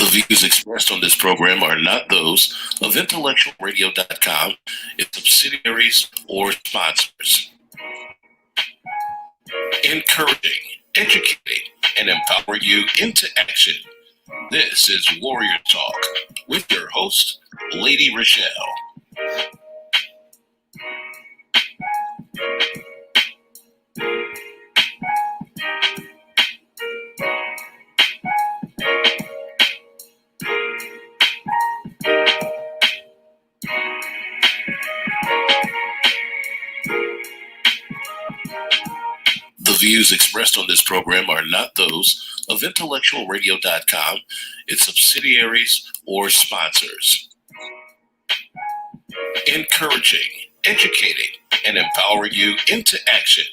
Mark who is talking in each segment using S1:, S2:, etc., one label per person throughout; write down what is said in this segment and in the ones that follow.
S1: The views expressed on this program are not those of intellectualradio.com, its subsidiaries, or sponsors. Encouraging, educating, and empowering you into action. This is Warrior Talk with your host, Lady ReShell. The views expressed on this program are not those of intellectualradio.com, its subsidiaries, or sponsors. Encouraging, educating, and empowering you into action.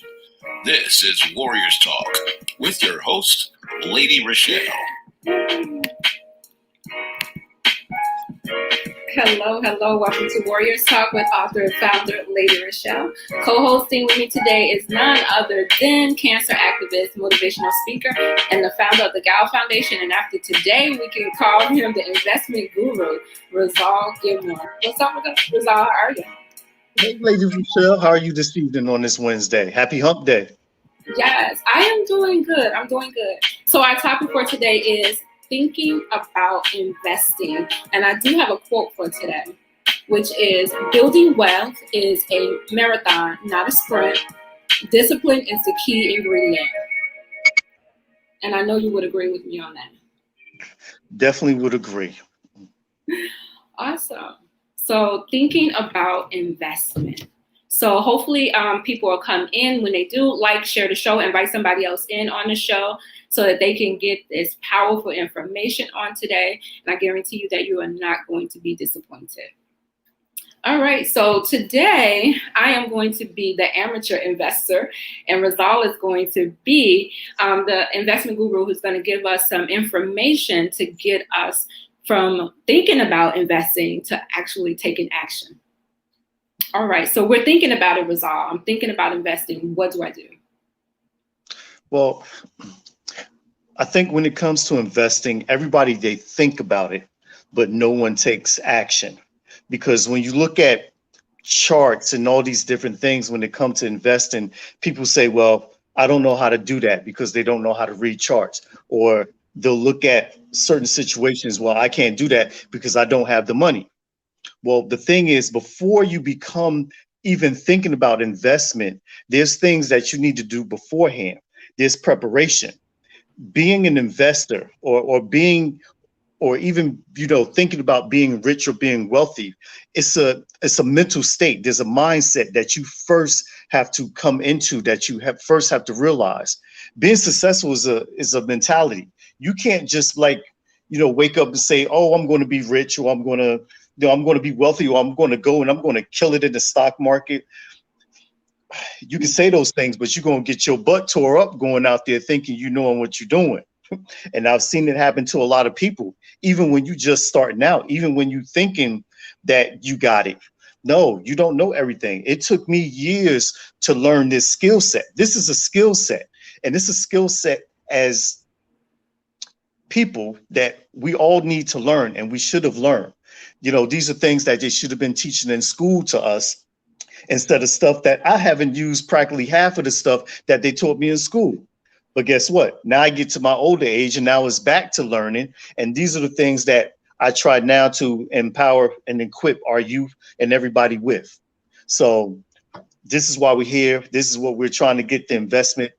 S1: This is Warriors Talk with your host, Lady ReShell.
S2: Hello. Welcome to Warriors Talk with author and founder Lady ReShell. Co-hosting with me today is none other than cancer activist, motivational speaker, and the founder of the Gal Foundation. And after today, we can call him the investment guru, ReShell Gilmore. What's up with us, ReShell? How are you?
S3: Hey, Lady ReShell. How are you this evening on this Wednesday? Happy Hump Day.
S2: Yes, I am doing good. So our topic for today is thinking about investing. And I do have a quote for today, which is, building wealth is a marathon, not a sprint. Discipline is the key ingredient. And I know you would agree with me on that.
S3: Definitely would agree.
S2: Awesome. So thinking about investment. So hopefully people will come in. When they do, share the show, invite somebody else in on the show so that they can get this powerful information on today. And I guarantee you that you are not going to be disappointed. All right, so today I am going to be the amateur investor, and ReShell is going to be the investment guru who's going to give us some information to get us from thinking about investing to actually taking action. All right, so we're thinking about it, ReShell. I'm thinking about investing. What do I do?
S3: Well, I think when it comes to investing, everybody, they think about it, but no one takes action. Because when you look at charts and all these different things, when it comes to investing, people say, well, I don't know how to do that because they don't know how to read charts. Or they'll look at certain situations, well, I can't do that because I don't have the money. Well, the thing is, before you become even thinking about investment, there's things that you need to do beforehand. There's preparation. Being an investor or even, thinking about being rich or being wealthy, it's a mental state. There's a mindset that you first have to come into, that you first have to realize. Being successful is a mentality. You can't just wake up and say, oh, I'm going to be rich, or I'm going to be wealthy, or I'm going to go and I'm going to kill it in the stock market. You can say those things, but you're going to get your butt tore up going out there thinking you knowing what you're doing. And I've seen it happen to a lot of people, even when you just starting out, even when you thinking that you got it. No, you don't know everything. It took me years to learn this skill set. This is a skill set, and this is a skill set as people that we all need to learn, and we should have learned. These are things that they should have been teaching in school to us instead of stuff that I haven't used practically half of the stuff that they taught me in school. But guess what? Now I get to my older age and now it's back to learning. And these are the things that I try now to empower and equip our youth and everybody with. So this is why we're here. This is what we're trying to get the investment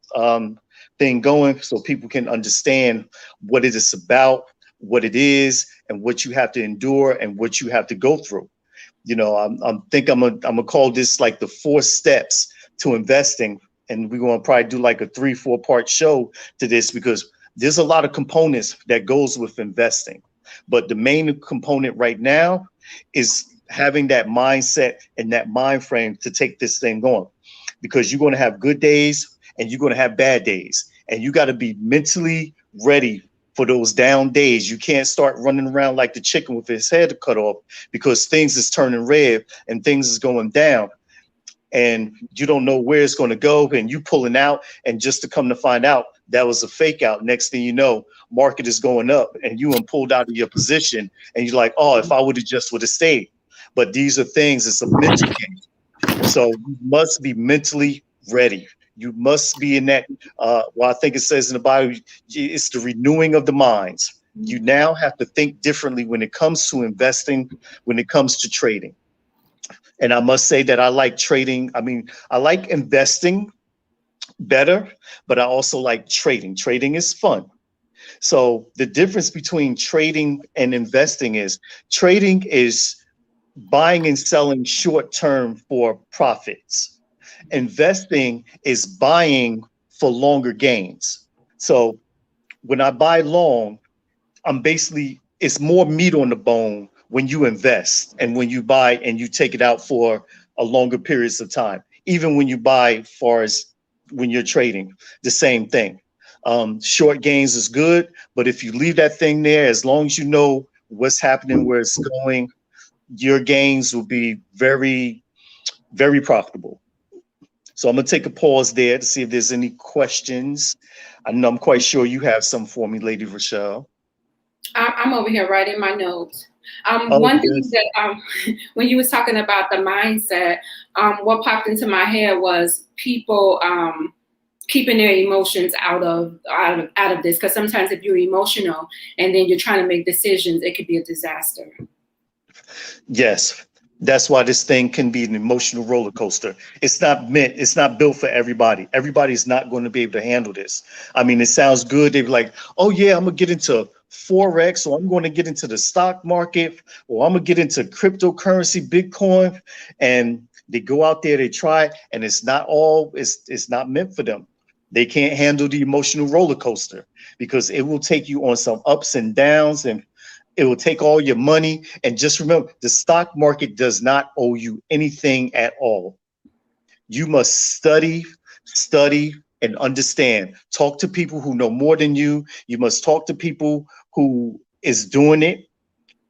S3: thing going so people can understand what it is about, what it is, and what you have to endure and what you have to go through. I'm gonna call this like the 4 steps to investing, and we're gonna probably do like a 3-4 part show to this because there's a lot of components that goes with investing. But the main component right now is having that mindset and that mind frame to take this thing going, because you're going to have good days and you're going to have bad days, and you got to be mentally ready for those down days. You can't start running around like the chicken with his head cut off because things is turning red and things is going down. and you don't know where it's going to go, and you pulling out, and just to come to find out that was a fake out. Next thing you know, market is going up and you pulled out of your position, and you're like, oh, if I would have stayed. But these are things, it's a mental game. So you must be mentally ready. You must be in that, well, I think it says in the Bible, it's the renewing of the minds. You now have to think differently when it comes to investing, when it comes to trading. And I must say that I like trading. I mean, I like investing better, but I also like trading. Trading is fun. So the difference between trading and investing is trading is buying and selling short term for profits. Investing is buying for longer gains. So when I buy long, it's more meat on the bone when you invest and when you buy and you take it out for a longer periods of time. Even when you buy, far as when you're trading, the same thing. Short gains is good, but if you leave that thing there, as long as you know what's happening, where it's going, your gains will be very, very profitable. So I'm gonna take a pause there to see if there's any questions. I know I'm quite sure you have some for me, Lady ReShell.
S2: I'm over here writing my notes.
S3: Oh,
S2: One thing
S3: yes.
S2: that when you was talking about the mindset, what popped into my head was people keeping their emotions out of this, because sometimes if you're emotional and then you're trying to make decisions, it could be a disaster.
S3: Yes, that's why this thing can be an emotional roller coaster. It's not built for everybody. Everybody's not going to be able to handle this. I mean, it sounds good. They're like, oh yeah, I'm gonna get into Forex, or I'm going to get into the stock market, or I'm gonna get into cryptocurrency, Bitcoin, and they go out there, they try, and it's not meant for them. They can't handle the emotional roller coaster because it will take you on some ups and downs, and it will take all your money. And just remember, the stock market does not owe you anything at all. You must study, and understand. Talk to people who know more than you. You must talk to people who is doing it,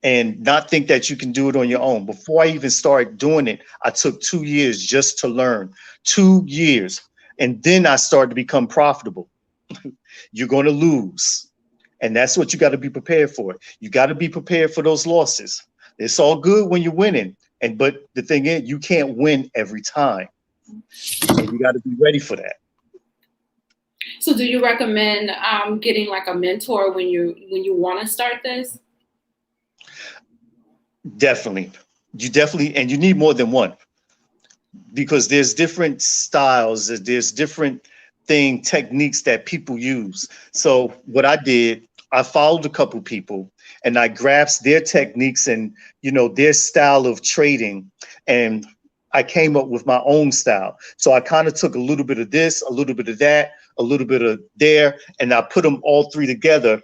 S3: and not think that you can do it on your own. Before I even started doing it, I took 2 years just to learn. 2 years. And then I started to become profitable. You're going to lose. And that's what you got to be prepared for. You got to be prepared for those losses. It's all good when you're winning. But the thing is, you can't win every time. And you got to be ready for that.
S2: So do you recommend getting like a mentor when you want to start this?
S3: Definitely. And you need more than one, because there's different styles, there's different techniques that people use. So what I did, I followed a couple people and I grasped their techniques and, their style of trading, and I came up with my own style. So I kind of took a little bit of this, a little bit of that, a little bit of there, and I put them all three together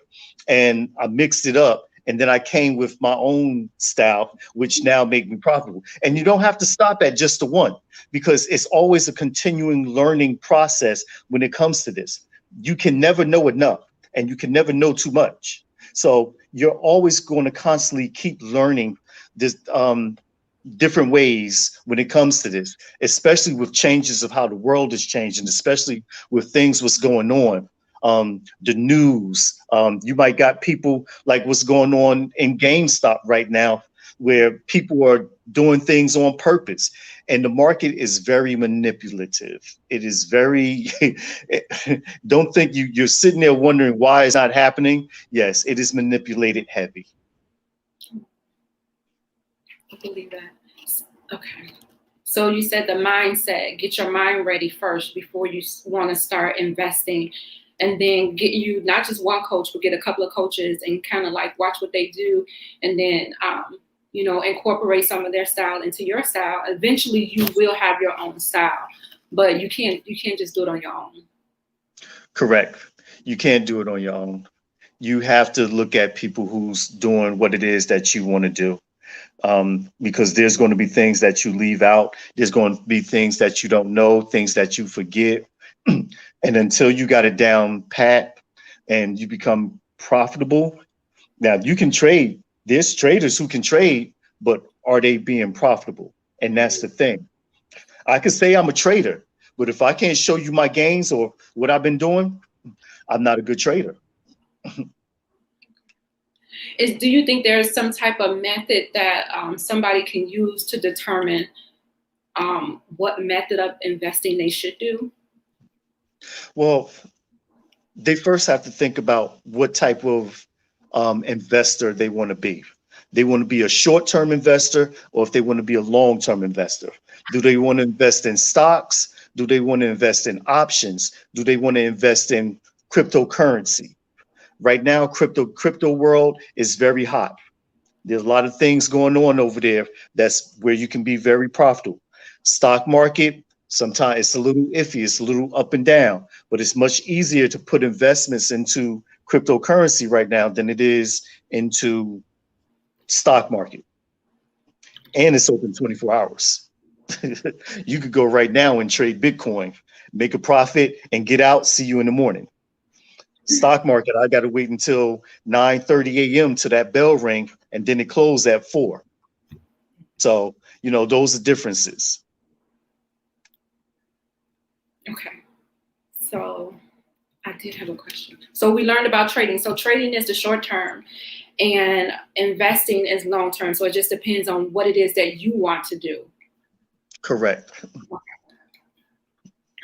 S3: and I mixed it up. And then I came with my own style, which now make me profitable. And you don't have to stop at just the one, because it's always a continuing learning process when it comes to this. You can never know enough, and you can never know too much. So you're always going to constantly keep learning this, different ways when it comes to this, especially with changes of how the world is changing, especially with things what's going on. The news, you might got people like what's going on in GameStop right now, where people are doing things on purpose, and the market is very manipulative. It is very, don't think you're sitting there wondering why it's not happening. Yes, it is manipulated heavy.
S2: I believe that. Okay. So you said the mindset, get your mind ready first before you want to start investing. And then get you not just one coach, but get a couple of coaches and kind of like watch what they do, and then incorporate some of their style into your style. Eventually, you will have your own style, but you can't just do it on your own.
S3: Correct. You can't do it on your own. You have to look at people who's doing what it is that you want to do, because there's going to be things that you leave out. There's going to be things that you don't know, things that you forget. And until you got it down pat and you become profitable, now you can trade. There's traders who can trade, but are they being profitable? And that's the thing. I could say I'm a trader, but if I can't show you my gains or what I've been doing, I'm not a good trader.
S2: Do you think there's some type of method that somebody can use to determine what method of investing they should do?
S3: Well, they first have to think about what type of investor they want to be. They want to be a short-term investor, or if they want to be a long-term investor. Do they want to invest in stocks? Do they want to invest in options? Do they want to invest in cryptocurrency? Right now, crypto world is very hot. There's a lot of things going on over there. That's where you can be very profitable. Stock market, sometimes it's a little iffy. It's a little up and down, but it's much easier to put investments into cryptocurrency right now than it is into stock market. And it's open 24 hours. You could go right now and trade Bitcoin, make a profit and get out, see you in the morning. Stock market, I got to wait until 9:30 a.m. to that bell ring, and then it closed at 4. So, those are differences.
S2: Okay. So I did have a question. So we learned about trading. So trading is the short term and investing is long term. So it just depends on what it is that you want to do.
S3: Correct.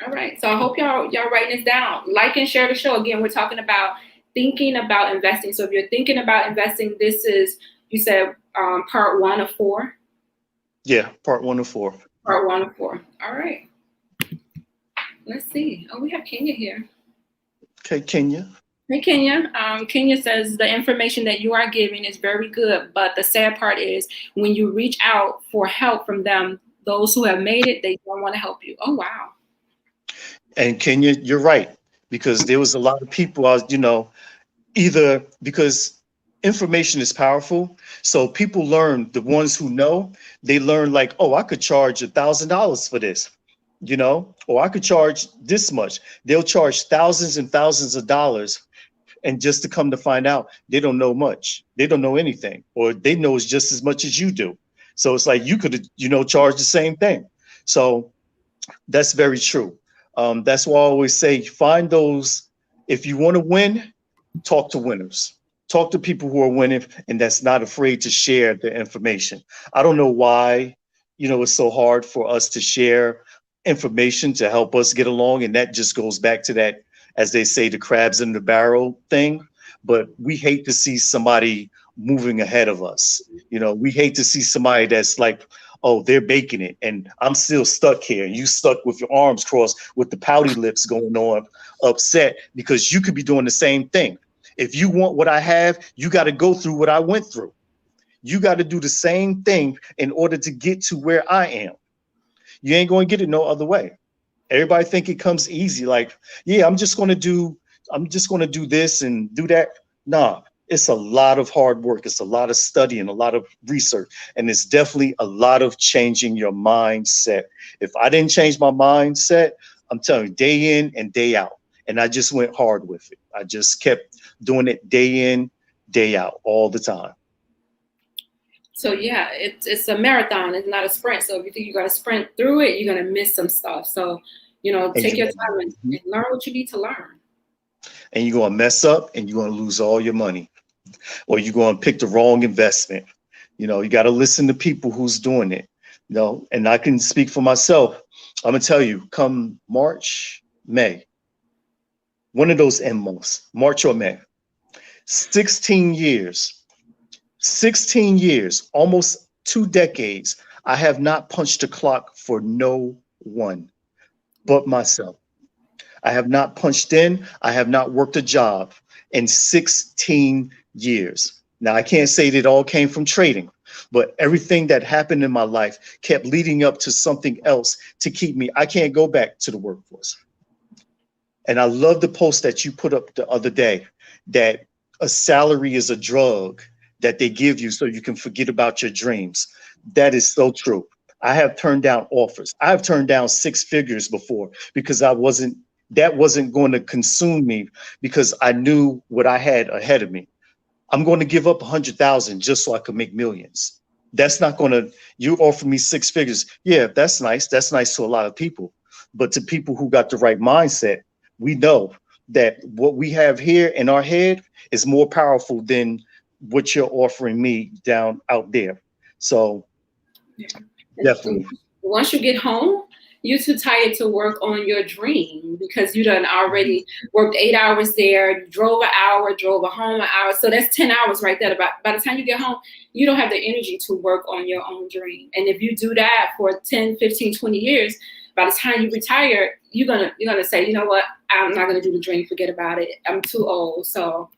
S2: All right. So I hope y'all writing this down. Like and share the show. Again, we're talking about thinking about investing. So if you're thinking about investing, this is, you said part 1 of 4?
S3: Yeah, part 1 of 4.
S2: Part 1 of 4. All right. Let's see. Oh, we have Kenya here.
S3: Okay, Kenya.
S2: Hey, Kenya. Kenya says the information that you are giving is very good, but the sad part is when you reach out for help from them, those who have made it, they don't want to help you. Oh, wow.
S3: And Kenya, you're right, because there was a lot of people, either because information is powerful. So people learn, the ones who know, they learn like, oh, I could charge $1,000 for this, or I could charge this much. They'll charge thousands and thousands of dollars. And just to come to find out, they don't know much. They don't know anything, or they know as just as much as you do. So it's like you could, charge the same thing. So that's very true. That's why I always say, find those, if you want to win, talk to winners. Talk to people who are winning and that's not afraid to share the information. I don't know why, it's so hard for us to share information to help us get along. And that just goes back to that, as they say, the crabs in the barrel thing. But we hate to see somebody moving ahead of us. We hate to see somebody that's like, oh, they're making it and I'm still stuck here. And you stuck with your arms crossed with the pouty lips going on, upset because you could be doing the same thing. If you want what I have, you got to go through what I went through. You got to do the same thing in order to get to where I am. You ain't going to get it no other way. Everybody think it comes easy. Like, yeah, I'm just going to do this and do that. Nah, it's a lot of hard work. It's a lot of study and a lot of research. And it's definitely a lot of changing your mindset. If I didn't change my mindset, I'm telling you, day in and day out. And I just went hard with it. I just kept doing it day in, day out, all the time.
S2: So yeah, it's a marathon. It's not a sprint. So if you think you're going to sprint through it, you're going to miss some stuff. So, take your time and learn what you need to learn. And
S3: you're going to mess up and you're going to lose all your money, or you're going to pick the wrong investment. You got to listen to people who's doing it, and I can speak for myself. I'm going to tell you, come March, May, one of those end months, March or May, 16 years, almost 2 decades, I have not punched a clock for no one but myself. I have not punched in. I have not worked a job in 16 years. Now, I can't say that it all came from trading, but everything that happened in my life kept leading up to something else to keep me. I can't go back to the workforce. And I love the post that you put up the other day, that a salary is a drug that they give you so you can forget about your dreams. That is so true. I have turned down offers. I have turned down 6 figures before because that wasn't going to consume me, because I knew what I had ahead of me. I'm going to give up 100,000 just so I could make millions. That's not going to, you offer me six figures. Yeah, that's nice. That's nice to a lot of people. But to people who got the right mindset, we know that what we have here in our head is more powerful than what you're offering me down out there. So
S2: And
S3: definitely.
S2: once you get home, you're too tired to work on your dream because you done already worked 8 hours there, you drove an hour, drove home an hour. So that's 10 hours right there. By the time you get home, you don't have the energy to work on your own dream. And if you do that for 10, 15, 20 years, by the time you retire, you're gonna say, you know what, I'm not gonna do the dream, forget about it. I'm too old. So,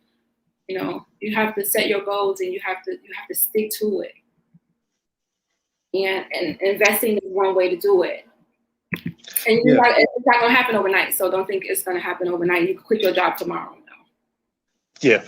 S2: you have to set your goals and you have to stick to it. And investing is one way to do it. And
S3: Yeah.
S2: it's not going to happen overnight. So don't think it's going to happen overnight. You can quit your job tomorrow. No.
S3: Yeah.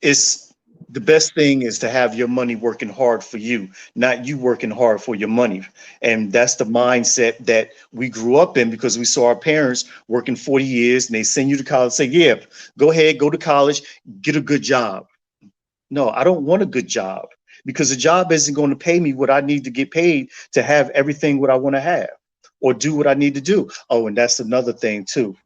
S3: It's the best thing is to have your money working hard for you, not you working hard for your money. And that's the mindset that we grew up in because we saw our parents working 40 years and they send you to college, say, yeah, go ahead, go to college, get a good job. No, I don't want a good job because the job isn't going to pay me what I need to get paid to have everything what I want to have or do what I need to do. Oh, and that's another thing too.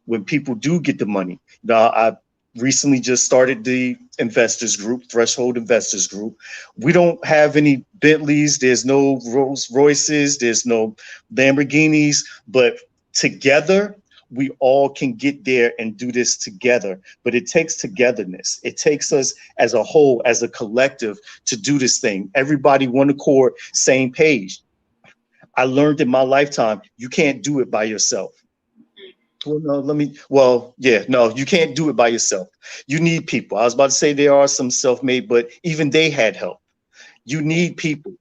S3: When people do get the money, now I recently just started the investors group, Threshold Investors Group. We don't have any Bentleys, there's no Rolls Royces, there's no Lamborghinis, but together we all can get there and do this together. But it takes togetherness. It takes us as a whole, as a collective, to do this thing. Everybody one accord, same page. I learned in my lifetime, you can't do it by yourself. No, you can't do it by yourself. You need people. I was about to say there are some self-made, but even they had help. You need people.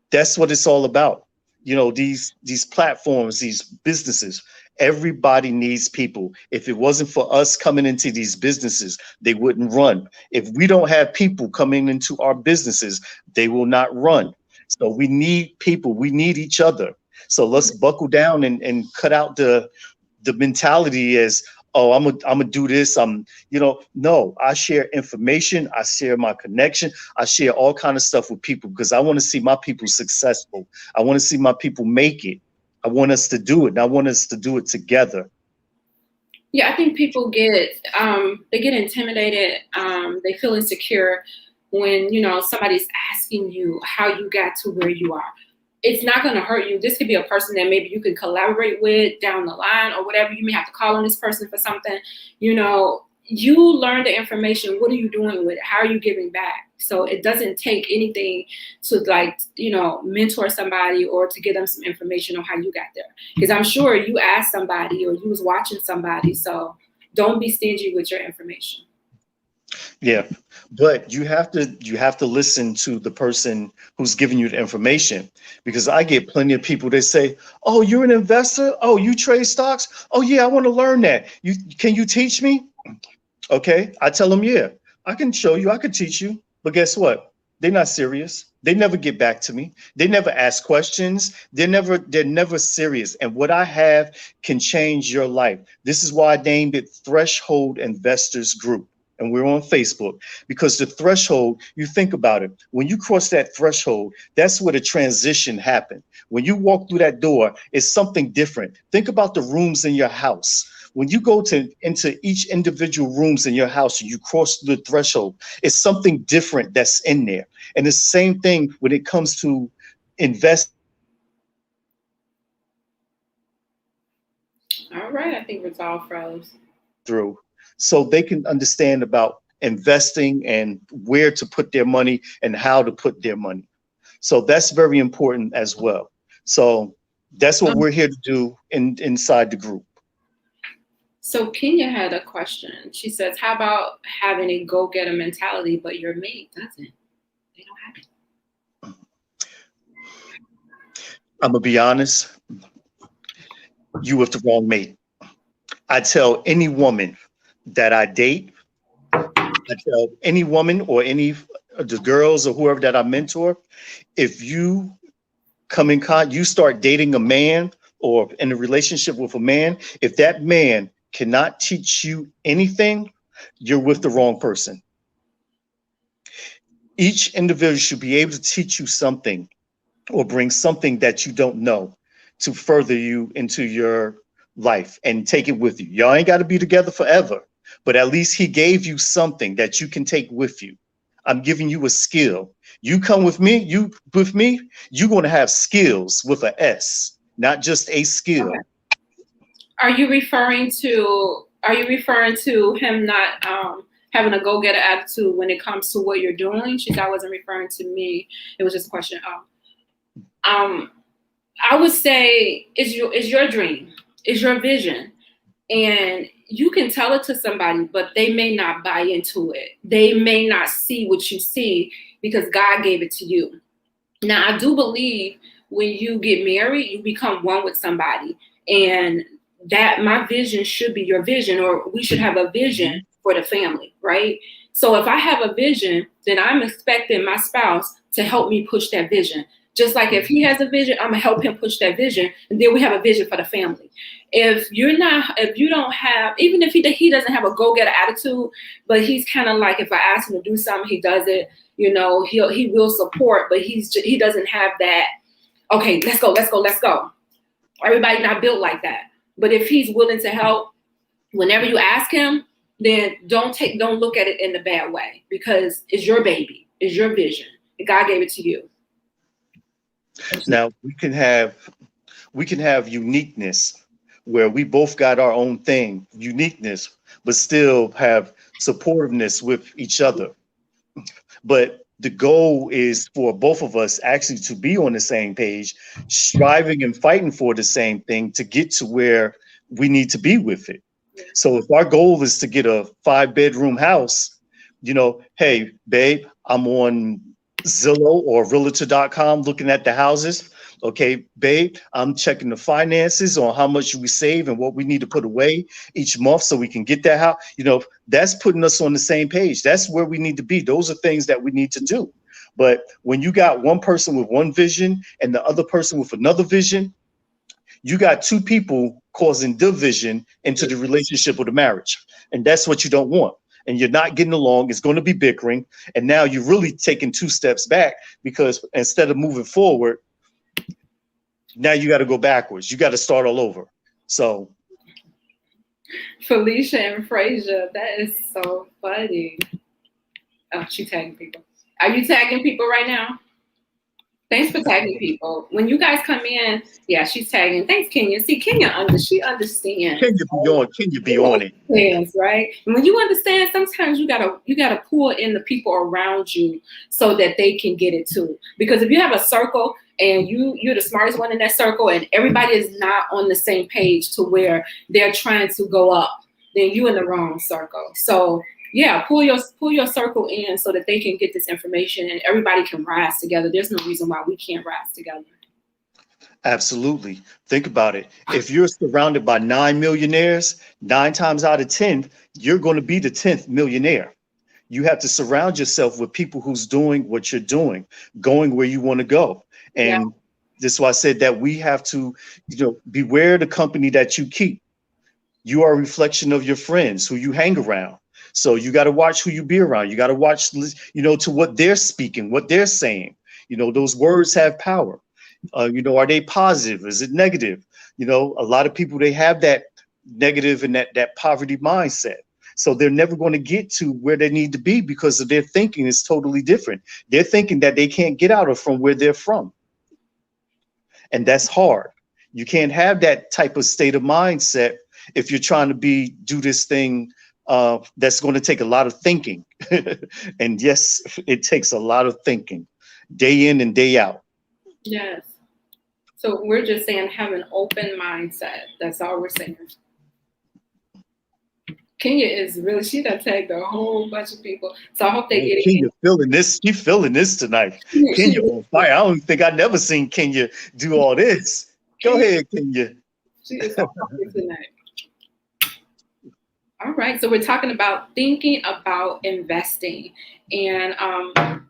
S3: That's what it's all about. These platforms, these businesses, everybody needs people. If it wasn't for us coming into these businesses, they wouldn't run. If we don't have people coming into our businesses, they will not run. So we need people. We need each other. So let's buckle down and cut out the mentality as, oh, I'm gonna do this. No, I share information. I share my connection. I share all kind of stuff with people because I want to see my people successful. I want to see my people make it. I want us to do it. And I want us to do it together.
S2: Yeah, I think people get intimidated. They feel insecure when somebody's asking you how you got to where you are. It's not going to hurt you. This could be a person that maybe you can collaborate with down the line or whatever. You may have to call on this person for something. You learn the information. What are you doing with it? How are you giving back? So it doesn't take anything to mentor somebody or to give them some information on how you got there. Because I'm sure you asked somebody or you was watching somebody. So don't be stingy with your information.
S3: Yeah, but you have to listen to the person who's giving you the information, because I get plenty of people that say, "Oh, you're an investor? Oh, you trade stocks? Oh yeah, I want to learn that. Can you teach me?" Okay, I tell them, "Yeah, I can show you, I can teach you." But guess what? They're not serious. They never get back to me. They never ask questions. They're never serious. And what I have can change your life. This is why I named it Threshold Investors Group. And we're on Facebook because the threshold, you think about it, when you cross that threshold, that's where the transition happened. When you walk through that door, it's something different. Think about the rooms in your house. When you go into each individual rooms in your house and you cross the threshold, it's something different that's in there. And it's the same thing when it comes to invest.
S2: All right, I think Resolve froze.
S3: Through so they can understand about investing and where to put their money and how to put their money. So that's very important as well. So that's what we're here to do inside the group.
S2: So Kenya had a question. She says, how about having a go-getter mentality, but your mate doesn't? They don't have it.
S3: I'm gonna be honest, you with the wrong mate. I tell any woman that I date, I tell any woman or any of the girls or whoever that I mentor, if you you start dating a man or in a relationship with a man, if that man cannot teach you anything, you're with the wrong person. Each individual should be able to teach you something or bring something that you don't know to further you into your life and take it with you. Y'all ain't got to be together forever, but at least he gave you something that you can take with you. I'm giving you a skill. You come with me, you're going to have skills with a S, not just a skill.
S2: Okay. Are you referring to him not having a go-getter attitude when it comes to what you're doing? She said I wasn't referring to me. It was just a question. I would say it's your dream, it's your vision, and you can tell it to somebody, but they may not buy into it. They may not see what you see because God gave it to you. Now, I do believe when you get married, you become one with somebody, and that my vision should be your vision, or we should have a vision for the family, right? So if I have a vision, then I'm expecting my spouse to help me push that vision. Just like if he has a vision, I'm gonna help him push that vision, and then we have a vision for the family. If you don't have, even if he doesn't have a go-getter attitude, but he's kind of like, if I ask him to do something, he does it. You know, he will support, but he doesn't have that. Okay, let's go. Everybody not built like that. But if he's willing to help, whenever you ask him, then don't look at it in the bad way, because it's your baby, it's your vision. God gave it to you.
S3: Now we can have uniqueness where we both got our own thing, uniqueness, but still have supportiveness with each other. But the goal is for both of us actually to be on the same page, striving and fighting for the same thing to get to where we need to be with it. So if our goal is to get a 5-bedroom house, you know, hey, babe, I'm on Zillow or realtor.com looking at the houses. Okay, babe, I'm checking the finances on how much we save and what we need to put away each month so we can get that house. You know, that's putting us on the same page. That's where we need to be. Those are things that we need to do. But when you got one person with one vision and the other person with another vision, you got two people causing division into the relationship or the marriage. And that's what you don't want. And you're not getting along. It's going to be bickering. And now you're really taking 2 steps back, because instead of moving forward, now you got to go backwards. You got to start all over. So
S2: Felicia and Frazier, that is so funny. Oh, she tagging people. Are you tagging people right now? Thanks for tagging people. When you guys come in, yeah, she's tagging. Thanks, Kenya. See, she understands.
S3: Kenya be on it.
S2: Yes, right. And when you understand, sometimes you gotta pull in the people around you so that they can get it too. Because if you have a circle and you're the smartest one in that circle, and everybody is not on the same page to where they're trying to go up, then you're in the wrong circle. So yeah, pull your circle in so that they can get this information and everybody can rise together. There's no reason why we can't rise together.
S3: Absolutely. Think about it. If you're surrounded by 9 millionaires, 9 times out of 10, you're going to be the 10th millionaire. You have to surround yourself with people who's doing what you're doing, going where you want to go. And this is why I said that we have to, beware the company that you keep. You are a reflection of your friends who you hang around. So you got to watch who you be around. You got to watch, to what they're speaking, what they're saying. Those words have power. Are they positive? Is it negative? A lot of people, they have that negative and that poverty mindset. So they're never going to get to where they need to be because of their thinking is totally different. They're thinking that they can't get out of from where they're from. And that's hard. You can't have that type of state of mindset if you're trying to do this thing that's going to take a lot of thinking. And yes, it takes a lot of thinking, day in and day out.
S2: Yes. So we're just saying have an open mindset. That's all we're saying. Kenya is really, she done tagged a whole bunch of people. So I hope they get it.
S3: Kenya feeling this. She feeling this tonight. Kenya on fire. I don't think I've never seen Kenya do all this. Go ahead, Kenya.
S2: She is on fire tonight. All right, so we're talking about thinking about investing, and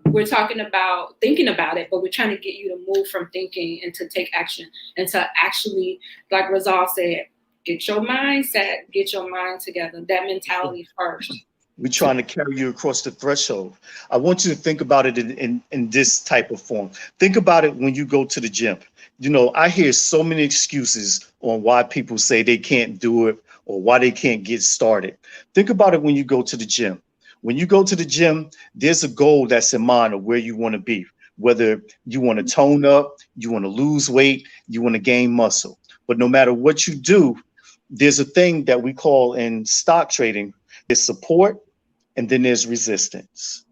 S2: we're talking about thinking about it, but we're trying to get you to move from thinking and to take action and to actually, like Razal said, get your mindset, get your mind together, that mentality first.
S3: We're trying to carry you across the threshold. I want you to think about it in this type of form. Think about it when you go to the gym. You know, I hear so many excuses on why people say they can't do it or why they can't get started. Think about it when you go to the gym. When you go to the gym, there's a goal that's in mind of where you want to be, whether you want to tone up, you want to lose weight, you want to gain muscle. But no matter what you do, there's a thing that we call in stock trading, there's support and then there's resistance.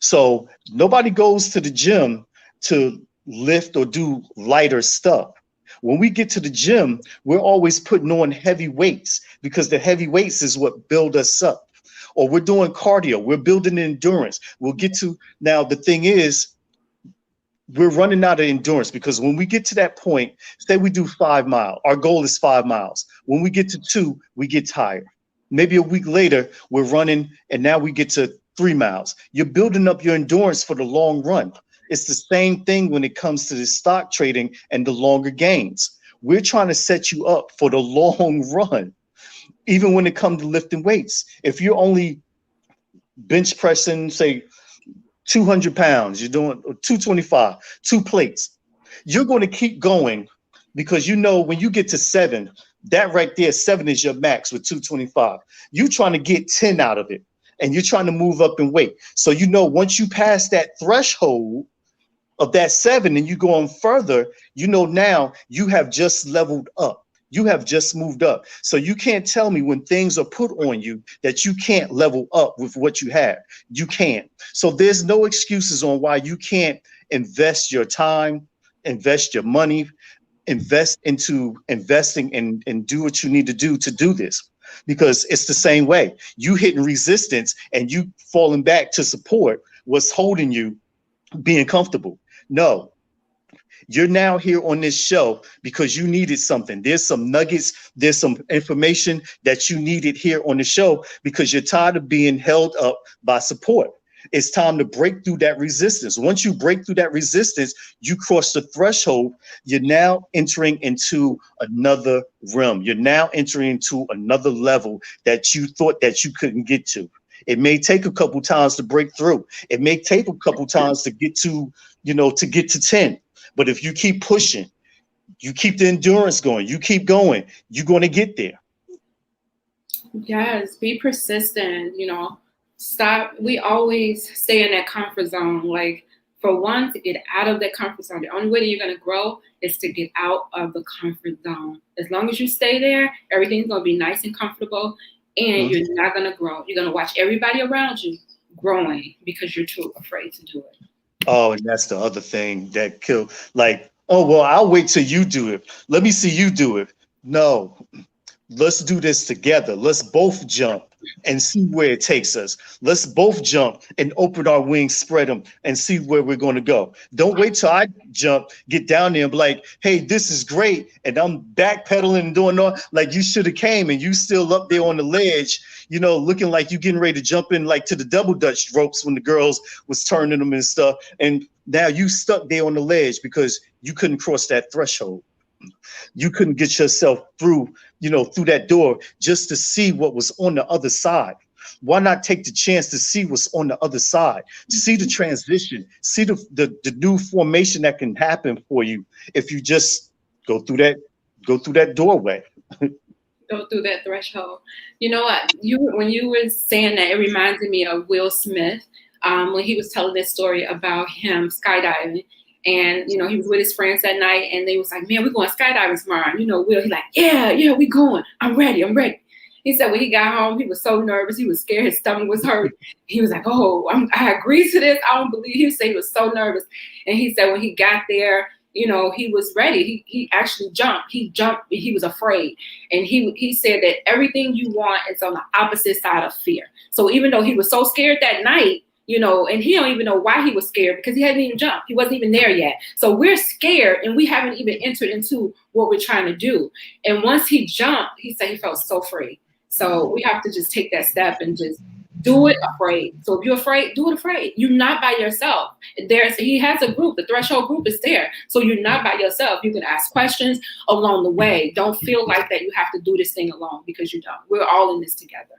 S3: So nobody goes to the gym to lift or do lighter stuff. When we get to the gym, we're always putting on heavy weights because the heavy weights is what build us up. Or we're doing cardio, we're building endurance. We'll get to, now the thing is, we're running out of endurance because when we get to that point, say we do 5 miles, our goal is 5 miles. When we get to 2, we get tired. Maybe a week later, we're running and now we get to 3 miles. You're building up your endurance for the long run. It's the same thing when it comes to the stock trading and the longer gains. We're trying to set you up for the long run. Even when it comes to lifting weights, if you're only bench pressing, say 200 pounds, you're doing 225, 2 plates, you're going to keep going because you know when you get to 7, that right there, 7 is your max with 225. You're trying to get 10 out of it and you're trying to move up in weight. So, you know, once you pass that threshold of that 7 and you go on further, you know, now you have just leveled up. You have just moved up. So you can't tell me when things are put on you that you can't level up with what you have. You can't. So there's no excuses on why you can't invest your time, invest your money, invest into investing and do what you need to do this. Because it's the same way. You hitting resistance and you falling back to support what's holding you being comfortable. No. You're now here on this show because you needed something. There's some nuggets, there's some information that you needed here on the show because you're tired of being held up by support. It's time to break through that resistance. Once you break through that resistance, you cross the threshold. You're now entering into another realm. You're now entering into another level that you thought that you couldn't get to. It may take a couple times to break through. It may take a couple times to get to, you know, to get to 10. But if you keep pushing, you keep the endurance going, you keep going, you're going to get there.
S2: Yes, be persistent, you know, stop. We always stay in that comfort zone. Like, for one, to get out of that comfort zone, the only way that you're going to grow is to get out of the comfort zone. As long as you stay there, everything's going to be nice and comfortable, and you're not going to grow. You're going to watch everybody around you growing because you're too afraid to do it.
S3: Oh, and that's the other thing that killed. Like, oh, well, I'll wait till you do it. Let me see you do it. No, let's do this together. Let's both jump and see where it takes us. Let's both jump and open our wings, spread them, and see where we're going to go. Don't wait till I jump, get down there and be like, hey, this is great. And I'm backpedaling and doing all like you should have came and you still up there on the ledge, you know, looking like you getting ready to jump in like to the double dutch ropes when the girls was turning them and stuff. And now you stuck there on the ledge because you couldn't cross that threshold. You couldn't get yourself through, you know, through that door just to see what was on the other side. Why not take the chance to see what's on the other side, see the transition, see the new formation that can happen for you if you just go through that doorway.
S2: Go through that threshold. You know what? When you were saying that, it reminded me of Will Smith when he was telling this story about him skydiving. And, you know, he was with his friends that night and they was like, man, we're going skydiving tomorrow. And, you know, Will, he's like, yeah, we going. I'm ready. He said when he got home, he was so nervous. He was scared. His stomach was hurt. He was like, oh, I agree to this. I don't believe. He said he was so nervous. And he said when he got there, you know, he was ready. He actually jumped. He jumped. He was afraid. And he said that everything you want is on the opposite side of fear. So even though he was so scared that night, you know, and he don't even know why he was scared because he hadn't even jumped. He wasn't even there yet. So we're scared and we haven't even entered into what we're trying to do. And once he jumped, he said he felt so free. So we have to just take that step and just do it afraid. So if you're afraid, do it afraid. You're not by yourself. He has a group. The threshold group is there. So you're not by yourself. You can ask questions along the way. Don't feel like that you have to do this thing alone because you don't. We're all in this together.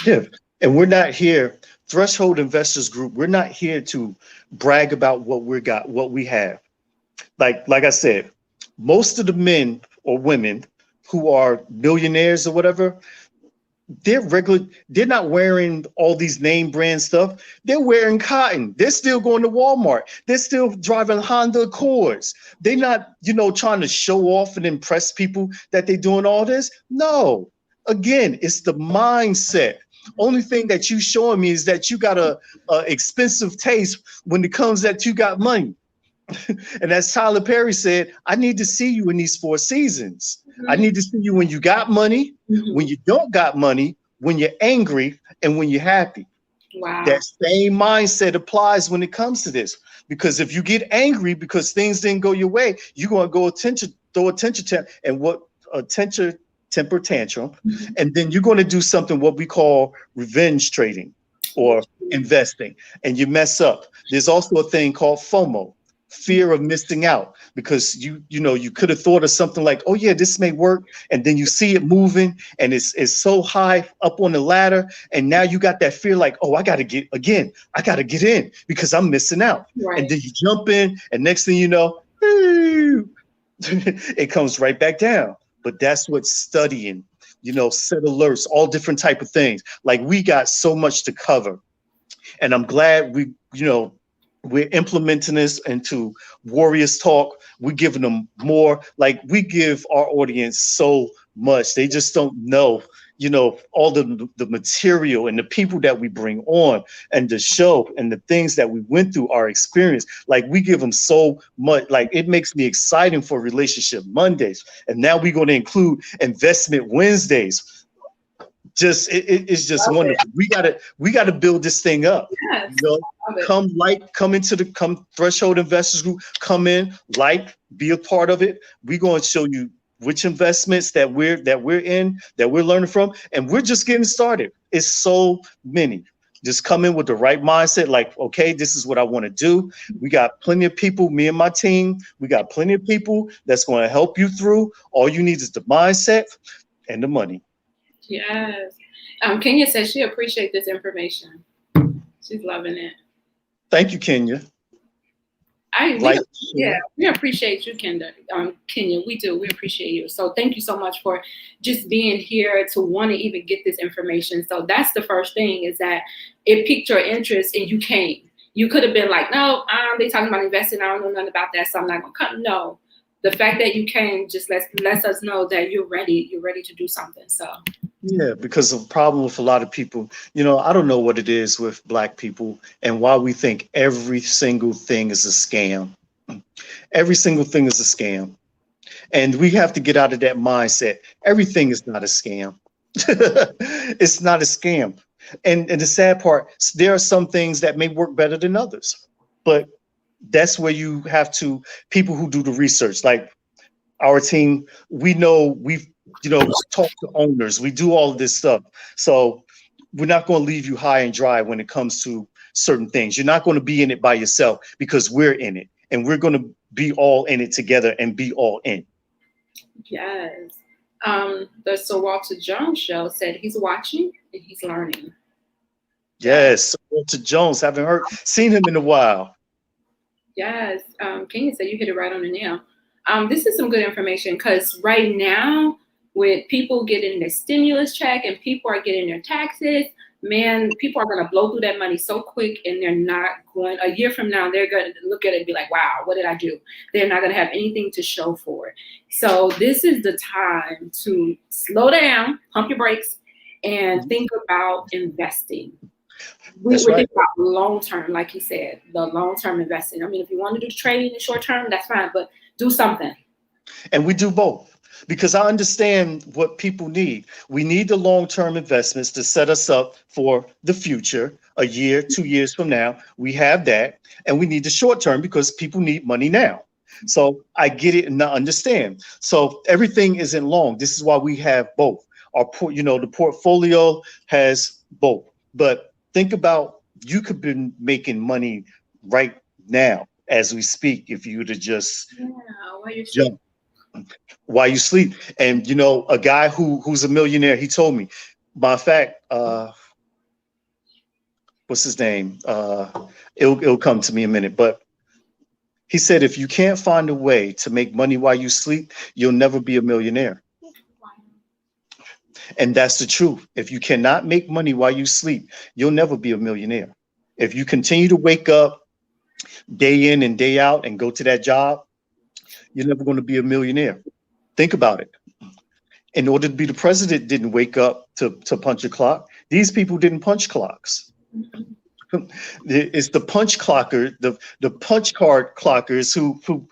S3: Yeah. And we're not here, Threshold Investors Group, we're not here to brag about what what we have. Like I said, most of the men or women who are millionaires or whatever, they're not wearing all these name brand stuff. They're wearing cotton. They're still going to Walmart. They're still driving Honda Accords. They're not, trying to show off and impress people that they're doing all this. No, again, it's the mindset. Only thing that you showing me is that you got a expensive taste when it comes that you got money. And as Tyler Perry said, I need to see you in these 4 seasons. I need to see you when you got money, when you don't got money, when you're angry, and when you're happy.
S2: Wow.
S3: That same mindset applies when it comes to this. Because if you get angry because things didn't go your way, you're going to throw a temper tantrum, and then you're going to do something what we call revenge trading or investing, and you mess up. There's also a thing called FOMO. Fear of missing out, because you could have thought of something like, oh yeah, this may work, and then you see it moving and it's so high up on the ladder, and now you got that fear like, oh, I gotta get in because I'm missing out.
S2: Right.
S3: And then you jump in, and next thing you know, it comes right back down. But that's what studying, set alerts, all different type of things. Like, we got so much to cover, and I'm glad we're implementing this into Warriors Talk. We're giving them more. Like, we give our audience so much. They just don't know, all the material and the people that we bring on and the show and the things that we went through, our experience. Like, we give them so much. Like, it makes me exciting for Relationship Mondays. And now we're going to include Investment Wednesdays. It's just wonderful. We gotta build this thing up.
S2: Yes.
S3: Come Threshold Investors Group, come in, be a part of it. We're going to show you which investments that we're learning from, and we're just getting started. It's so many. Just come in with the right mindset, like, okay, this is what I want to do. We got plenty of people, me and my team, we got plenty of people that's going to help you through. All you need is the mindset and the money.
S2: Yes. Kenya says she appreciates this information. She's loving it.
S3: Thank you, Kenya.
S2: We appreciate you, Kenya. We do. We appreciate you. So thank you so much for just being here to want to even get this information. So that's the first thing, is that it piqued your interest and you came. You could have been like, no, they talking about investing. I don't know nothing about that, so I'm not gonna come. No. The fact that you came just lets us know that you're ready. You're ready to do something. So
S3: yeah, because the problem with a lot of people, I don't know what it is with Black people and why we think every single thing is a scam. Every single thing is a scam. And we have to get out of that mindset. Everything is not a scam. It's not a scam. And the sad part, there are some things that may work better than others. But that's where you have to, people who do the research, like our team, we've talked to owners, we do all of this stuff. So we're not going to leave you high and dry when it comes to certain things. You're not going to be in it by yourself, because we're in it, and we're going to be all in it together and be all in.
S2: Yes. The Sir Walter Jones show said he's watching and he's learning.
S3: Yes, Sir Walter Jones, haven't seen him in a while.
S2: Yes, Kenya said you hit it right on the nail. This is some good information, because right now, with people getting their stimulus check and people are getting their taxes, man, people are going to blow through that money so quick, and they're not going, a year from now, they're going to look at it and be like, wow, what did I do? They're not going to have anything to show for it. So this is the time to slow down, pump your brakes, and think about investing. We're thinking about long-term, like he said, the long-term investing. I mean, if you want to do trading in short-term, that's fine, but do something.
S3: And we do both, because I understand what people need. We need the long-term investments to set us up for the future, a year, 2 years from now. We have that. And we need the short-term because people need money now. So I get it and I understand. So everything isn't long. This is why we have both. The portfolio has both. But think about, you could be making money right now as we speak if you would have just jump while you sleep. And a guy who's a millionaire, he told me, by fact, what's his name? It'll come to me in a minute, but he said, if you can't find a way to make money while you sleep, you'll never be a millionaire. And that's the truth. If you cannot make money while you sleep, you'll never be a millionaire. If you continue to wake up day in and day out and go to that job, you're never going to be a millionaire. Think about it. In order to be the president, didn't wake up to punch a clock. These people didn't punch clocks. It's the punch clocker, the punch card clockers who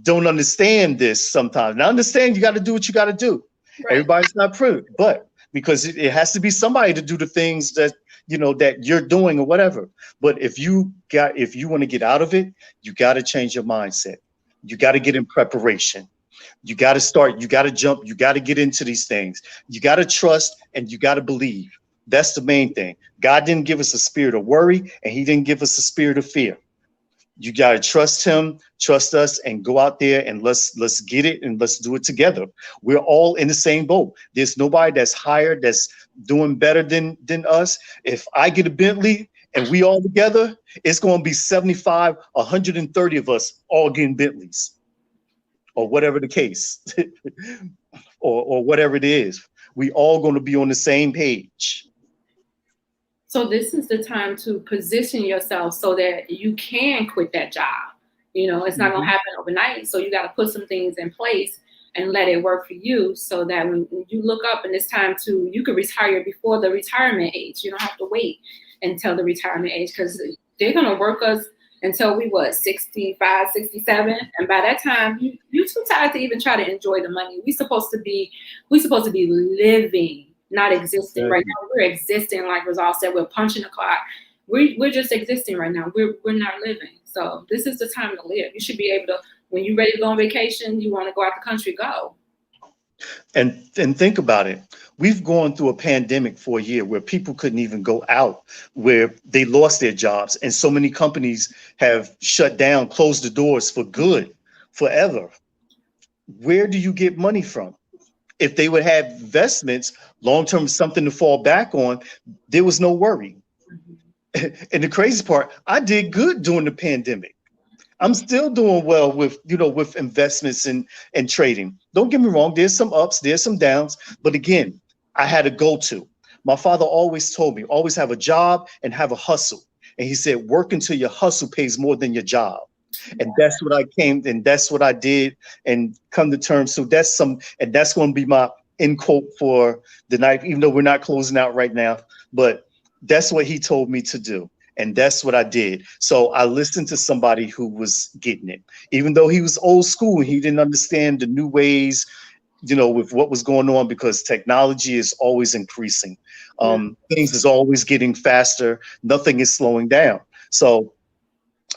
S3: don't understand this sometimes. Now, I understand you got to do what you got to do. Right. Everybody's not prudent, but because it has to be somebody to do the things that that you're doing or whatever. But if you want to get out of it, you got to change your mindset. You got to get in preparation. You got to start. You got to jump. You got to get into these things. You got to trust and you got to believe. That's the main thing. God didn't give us a spirit of worry, and he didn't give us a spirit of fear. You got to trust him, trust us, and go out there and let's get it and let's do it together. We're all in the same boat. There's nobody that's higher, that's doing better than us. If I get a Bentley and we all together, it's going to be 75, 130 of us all getting Bentleys or whatever the case or whatever it is. We all going to be on the same page.
S2: So this is the time to position yourself so that you can quit that job. It's not going to happen overnight. So you got to put some things in place and let it work for you so that when you look up and it's time you can retire before the retirement age. You don't have to wait until the retirement age because they're going to work us until we 65, 67. And by that time, you're too tired to even try to enjoy the money. We're supposed to be living, not existing. Right now. We're existing, like Rizal said, we're punching the clock. We're just existing right now. We're not living. So this is the time to live. You should be able to, when you're ready to go on vacation, you want to go out the country, go.
S3: And think about it. We've gone through a pandemic for a year where people couldn't even go out, where they lost their jobs. And so many companies have shut down, closed the doors for good, forever. Where do you get money from? If they would have investments, long-term, something to fall back on, there was no worry. And the crazy part, I did good during the pandemic. I'm still doing well with investments and trading. Don't get me wrong. There's some ups, there's some downs. But again, I had a go-to. My father always told me, always have a job and have a hustle. And he said, work until your hustle pays more than your job. And that's what that's what I did and come to terms. So that's going to be my end quote for the night, even though we're not closing out right now, but that's what he told me to do. And that's what I did. So I listened to somebody who was getting it, even though he was old school and he didn't understand the new ways, with what was going on, because technology is always increasing. Things is always getting faster. Nothing is slowing down. So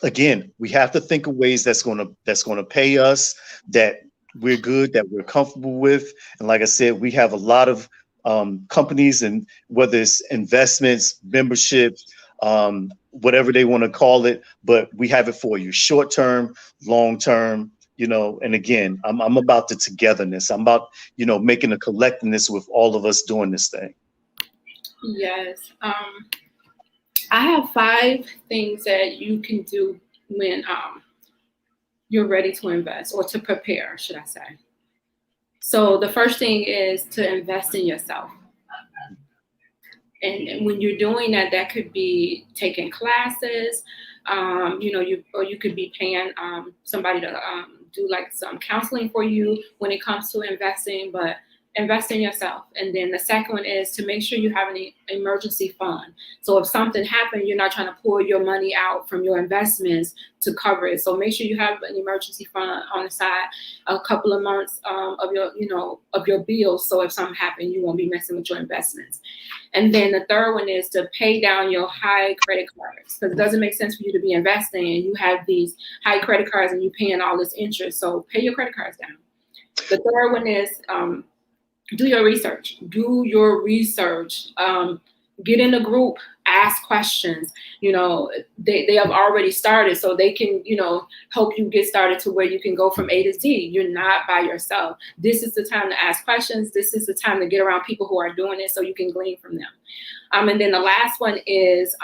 S3: again, we have to think of ways that's going to pay us, that we're good, that we're comfortable with. And like I said, we have a lot of companies, and whether it's investments, memberships, whatever they want to call it, but we have it for you, short term, long term, and again, I'm about the togetherness. I'm about, making a collectiveness with all of us doing this thing.
S2: Yes. I have 5 things that you can do when you're ready to invest, or to prepare, should I say. So the first thing is to invest in yourself. And when you're doing that, that could be taking classes, you could be paying somebody to do like some counseling for you when it comes to investing, but invest in yourself. And then the second one is to make sure you have an emergency fund. So if something happened, you're not trying to pull your money out from your investments to cover it. So make sure you have an emergency fund on the side, a couple of months of your bills. So if something happened, you won't be messing with your investments. And then the third one is to pay down your high credit cards, because it doesn't make sense for you to be investing and you have these high credit cards and you're paying all this interest. So pay your credit cards down. The third one is do your research. Get in a group, ask questions. They have already started, so they can, help you get started to where you can go from A to Z. You're not by yourself. This is the time to ask questions. This is the time to get around people who are doing it so you can glean from them. And then the last one is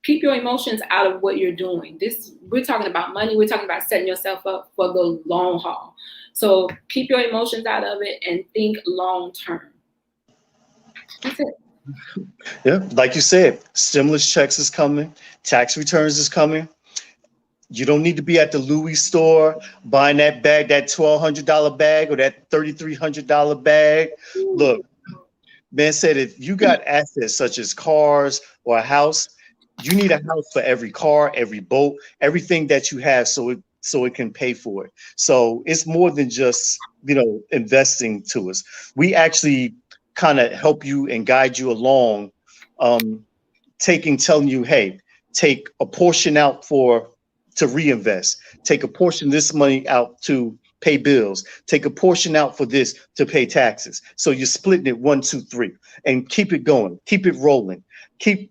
S2: keep your emotions out of what you're doing. We're talking about money. We're talking about setting yourself up for the long haul. So keep your emotions out of it and think long term. That's it.
S3: Yeah, like you said, stimulus checks is coming, tax returns is coming. You don't need to be at the Louis store buying that bag, that $1,200 bag or that $3,300 bag. Look, man said if you got assets such as cars or a house, you need a house for every car, every boat, everything that you have, so it can pay for it. So it's more than just, investing to us. We actually kind of help you and guide you along, telling you, hey, take a portion out to reinvest, take a portion of this money out to pay bills, take a portion out for this to pay taxes. So you're splitting it 1, 2, 3, and keep it going, keep it rolling. Keep,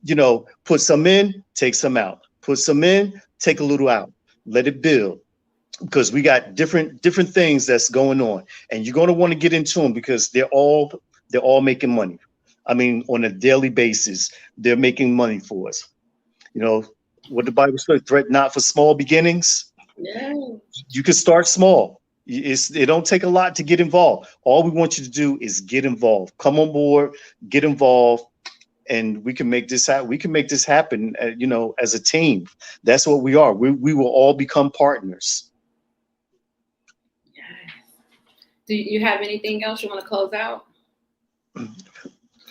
S3: put some in, take some out, put some in, take a little out, let it build, because we got different things that's going on, and you're going to want to get into them because they're all making money. I mean, on a daily basis, they're making money for us. What the Bible says, threat not for small beginnings.
S2: Yeah.
S3: You can start small. It don't take a lot to get involved. All we want you to do is get involved. Come on board, get involved, and we can make this happen. We can make this happen, as a team. That's what we are. We will all become partners.
S2: Yes. Do you have anything else you want to close out?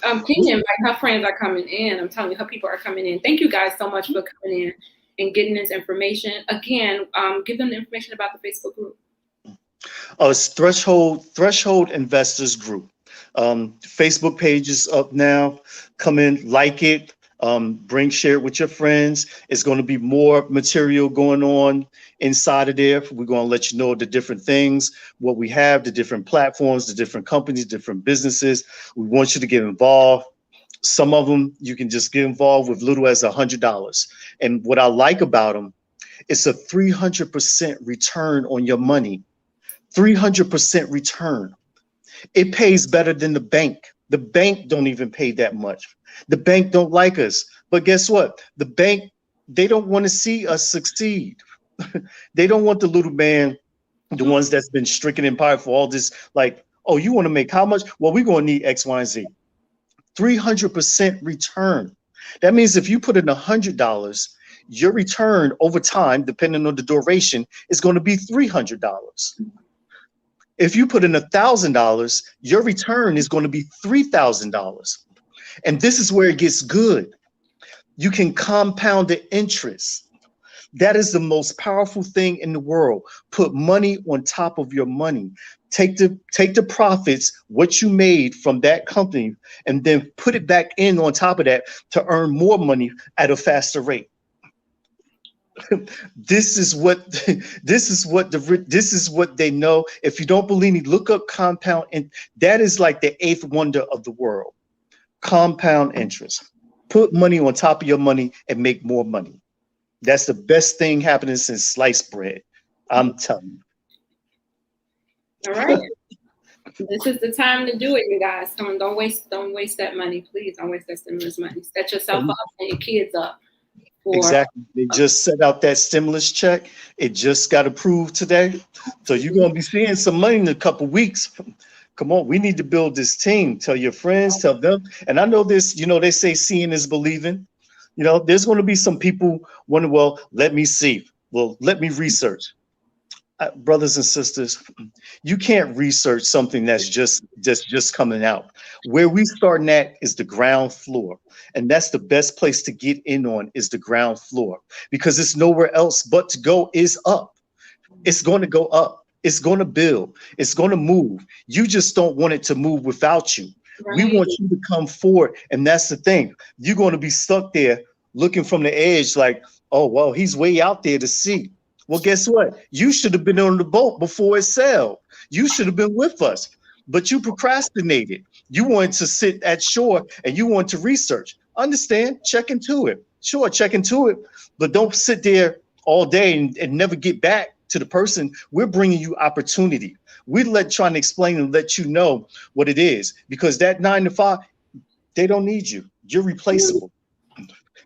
S2: Kenya, like her friends are coming in. I'm telling you, her people are coming in. Thank you guys so much for coming in and getting this information. Again, give them the information about the Facebook group.
S3: It's Threshold Investors Group. Facebook page is up now. Come in, like it, share it with your friends. It's going to be more material going on inside of there. We're going to let you know the different things, what we have, the different platforms, the different companies, different businesses. We want you to get involved. Some of them you can just get involved with little as $100. And what I like about them, it's a 300% return on your money. 300% return. It pays better than the bank. The bank don't even pay that much. The bank don't like us. But guess what? The bank, they don't want to see us succeed. They don't want the little man, the ones that's been stricken in power for all this, like, oh, you want to make how much? Well, we're going to need X, Y, and Z. 300% return. That means if you put in $100, your return over time, depending on the duration, is going to be $300. If you put in $1,000, your return is going to be $3,000. And this is where it gets good. You can compound the interest. That is the most powerful thing in the world. Put money on top of your money. Take the profits, what you made from that company, and then put it back in on top of that to earn more money at a faster rate. This is what they know. If you don't believe me, look up compound, and that is like the 8th wonder of the world. Compound interest. Put money on top of your money and make more money. That's the best thing happening since sliced bread. I'm telling
S2: you. All right. This is the time to do it, you guys. Come on, don't waste that money. Please don't waste that stimulus money. Set yourself up and your kids up.
S3: Exactly. They just set out that stimulus check. It just got approved today. So you're going to be seeing some money in a couple weeks. Come on, we need to build this team. Tell your friends, tell them. And I know this, they say seeing is believing. There's going to be some people wondering, well, let me see. Well, let me research. Brothers and sisters, you can't research something that's just coming out. Where we starting at is the ground floor. And that's the best place to get in on is the ground floor, because it's nowhere else but to go is up. It's going to go up. It's going to build. It's going to move. You just don't want it to move without you. Right. We want you to come forward. And that's the thing. You're going to be stuck there looking from the edge like, oh, well, he's way out there to sea. Well, guess what? You should have been on the boat before it sailed. You should have been with us, but you procrastinated. You wanted to sit at shore and you want to research. Understand? Check into it. Sure, check into it, but don't sit there all day and never get back to the person. We're bringing you opportunity. We're trying to explain and let you know what it is, because that 9 to 5, they don't need you. You're replaceable.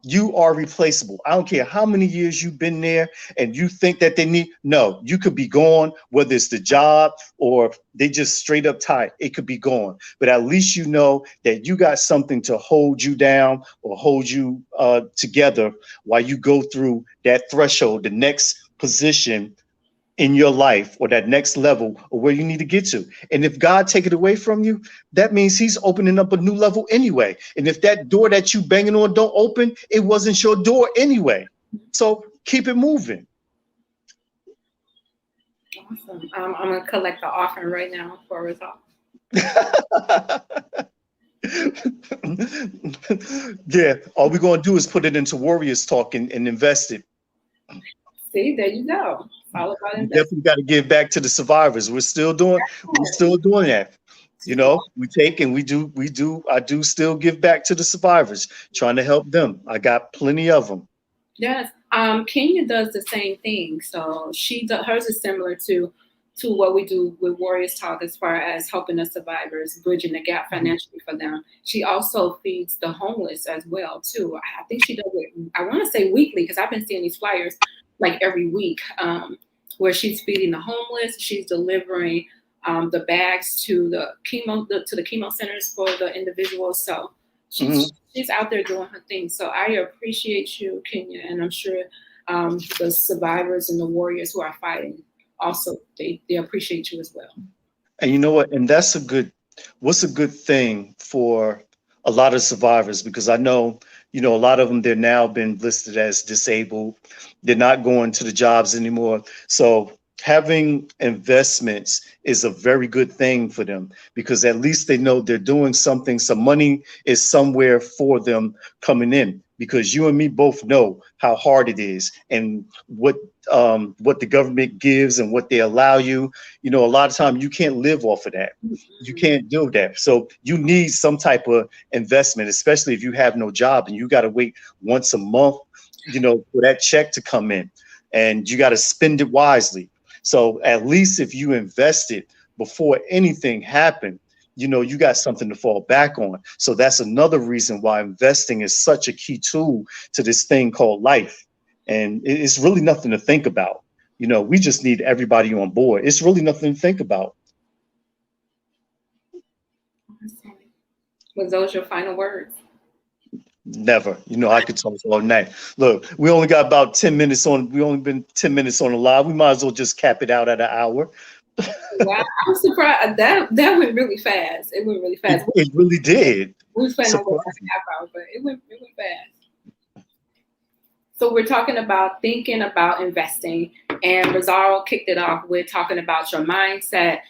S3: You are replaceable. I don't care how many years you've been there and you think that they need, no, you could be gone, whether it's the job or they just straight up tired, it could be gone. But at least you know that you got something to hold you down or hold you together while you go through that threshold, the next position in your life or that next level or where you need to get to. And if God take it away from you, that means he's opening up a new level anyway. And if that door that you banging on don't open, it wasn't your door anyway. So keep it moving.
S2: Awesome. I'm going to collect the offering right now for result.
S3: Yeah, all we're going to do is put it into Warriors Talk and invest it.
S2: See, there you go. It's all about
S3: investing. Definitely got to give back to the survivors. We're still doing that. You know, we take and we do. I do still give back to the survivors, trying to help them. I got plenty of them.
S2: Yes. Kenya does the same thing. So hers is similar to what we do with Warriors Talk as far as helping the survivors, bridging the gap financially for them. She also feeds the homeless as well too. I think she does it, I want to say weekly, because I've been seeing these flyers like every week, where she's feeding the homeless. She's delivering the bags to the chemo centers for the individuals. So she's out there doing her thing. So I appreciate you, Kenya, and I'm sure the survivors and the warriors who are fighting also they appreciate you as well.
S3: And you know what? And that's what's a good thing for a lot of survivors, because I know, a lot of them, they're now been listed as disabled. They're not going to the jobs anymore. So having investments is a very good thing for them, because at least they know they're doing something. Some money is somewhere for them coming in, because you and me both know how hard it is and what the government gives and what they allow you. A lot of time you can't live off of that. You can't do that. So you need some type of investment, especially if you have no job and you got to wait once a month, for that check to come in, and you got to spend it wisely. So at least if you invested before anything happened, you got something to fall back on. So that's another reason why investing is such a key tool to this thing called life. And it's really nothing to think about. We just need everybody on board. It's really nothing to think about.
S2: Was those your final words?
S3: Never. I could talk all night. Look, we only got about 10 minutes on. We only been 10 minutes on the live. We might as well just cap it out at an hour.
S2: Wow, I'm surprised. That went really fast. It went really fast.
S3: It really did.
S2: We was planning on going a half hour, but it went fast. So we're talking about thinking about investing, and Rizal kicked it off with talking about your mindset.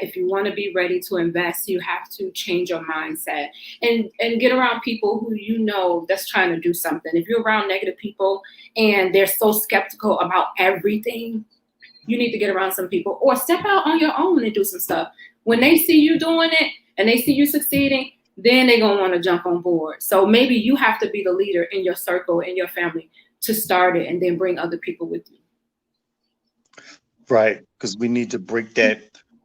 S2: If you want to be ready to invest, you have to change your mindset and get around people who that's trying to do something. If you're around negative people and they're so skeptical about everything, you need to get around some people or step out on your own and do some stuff. When they see you doing it and they see you succeeding, then they're going to want to jump on board. So maybe you have to be the leader in your circle, in your family, to start it and then bring other people with you.
S3: Right, because we need to break that.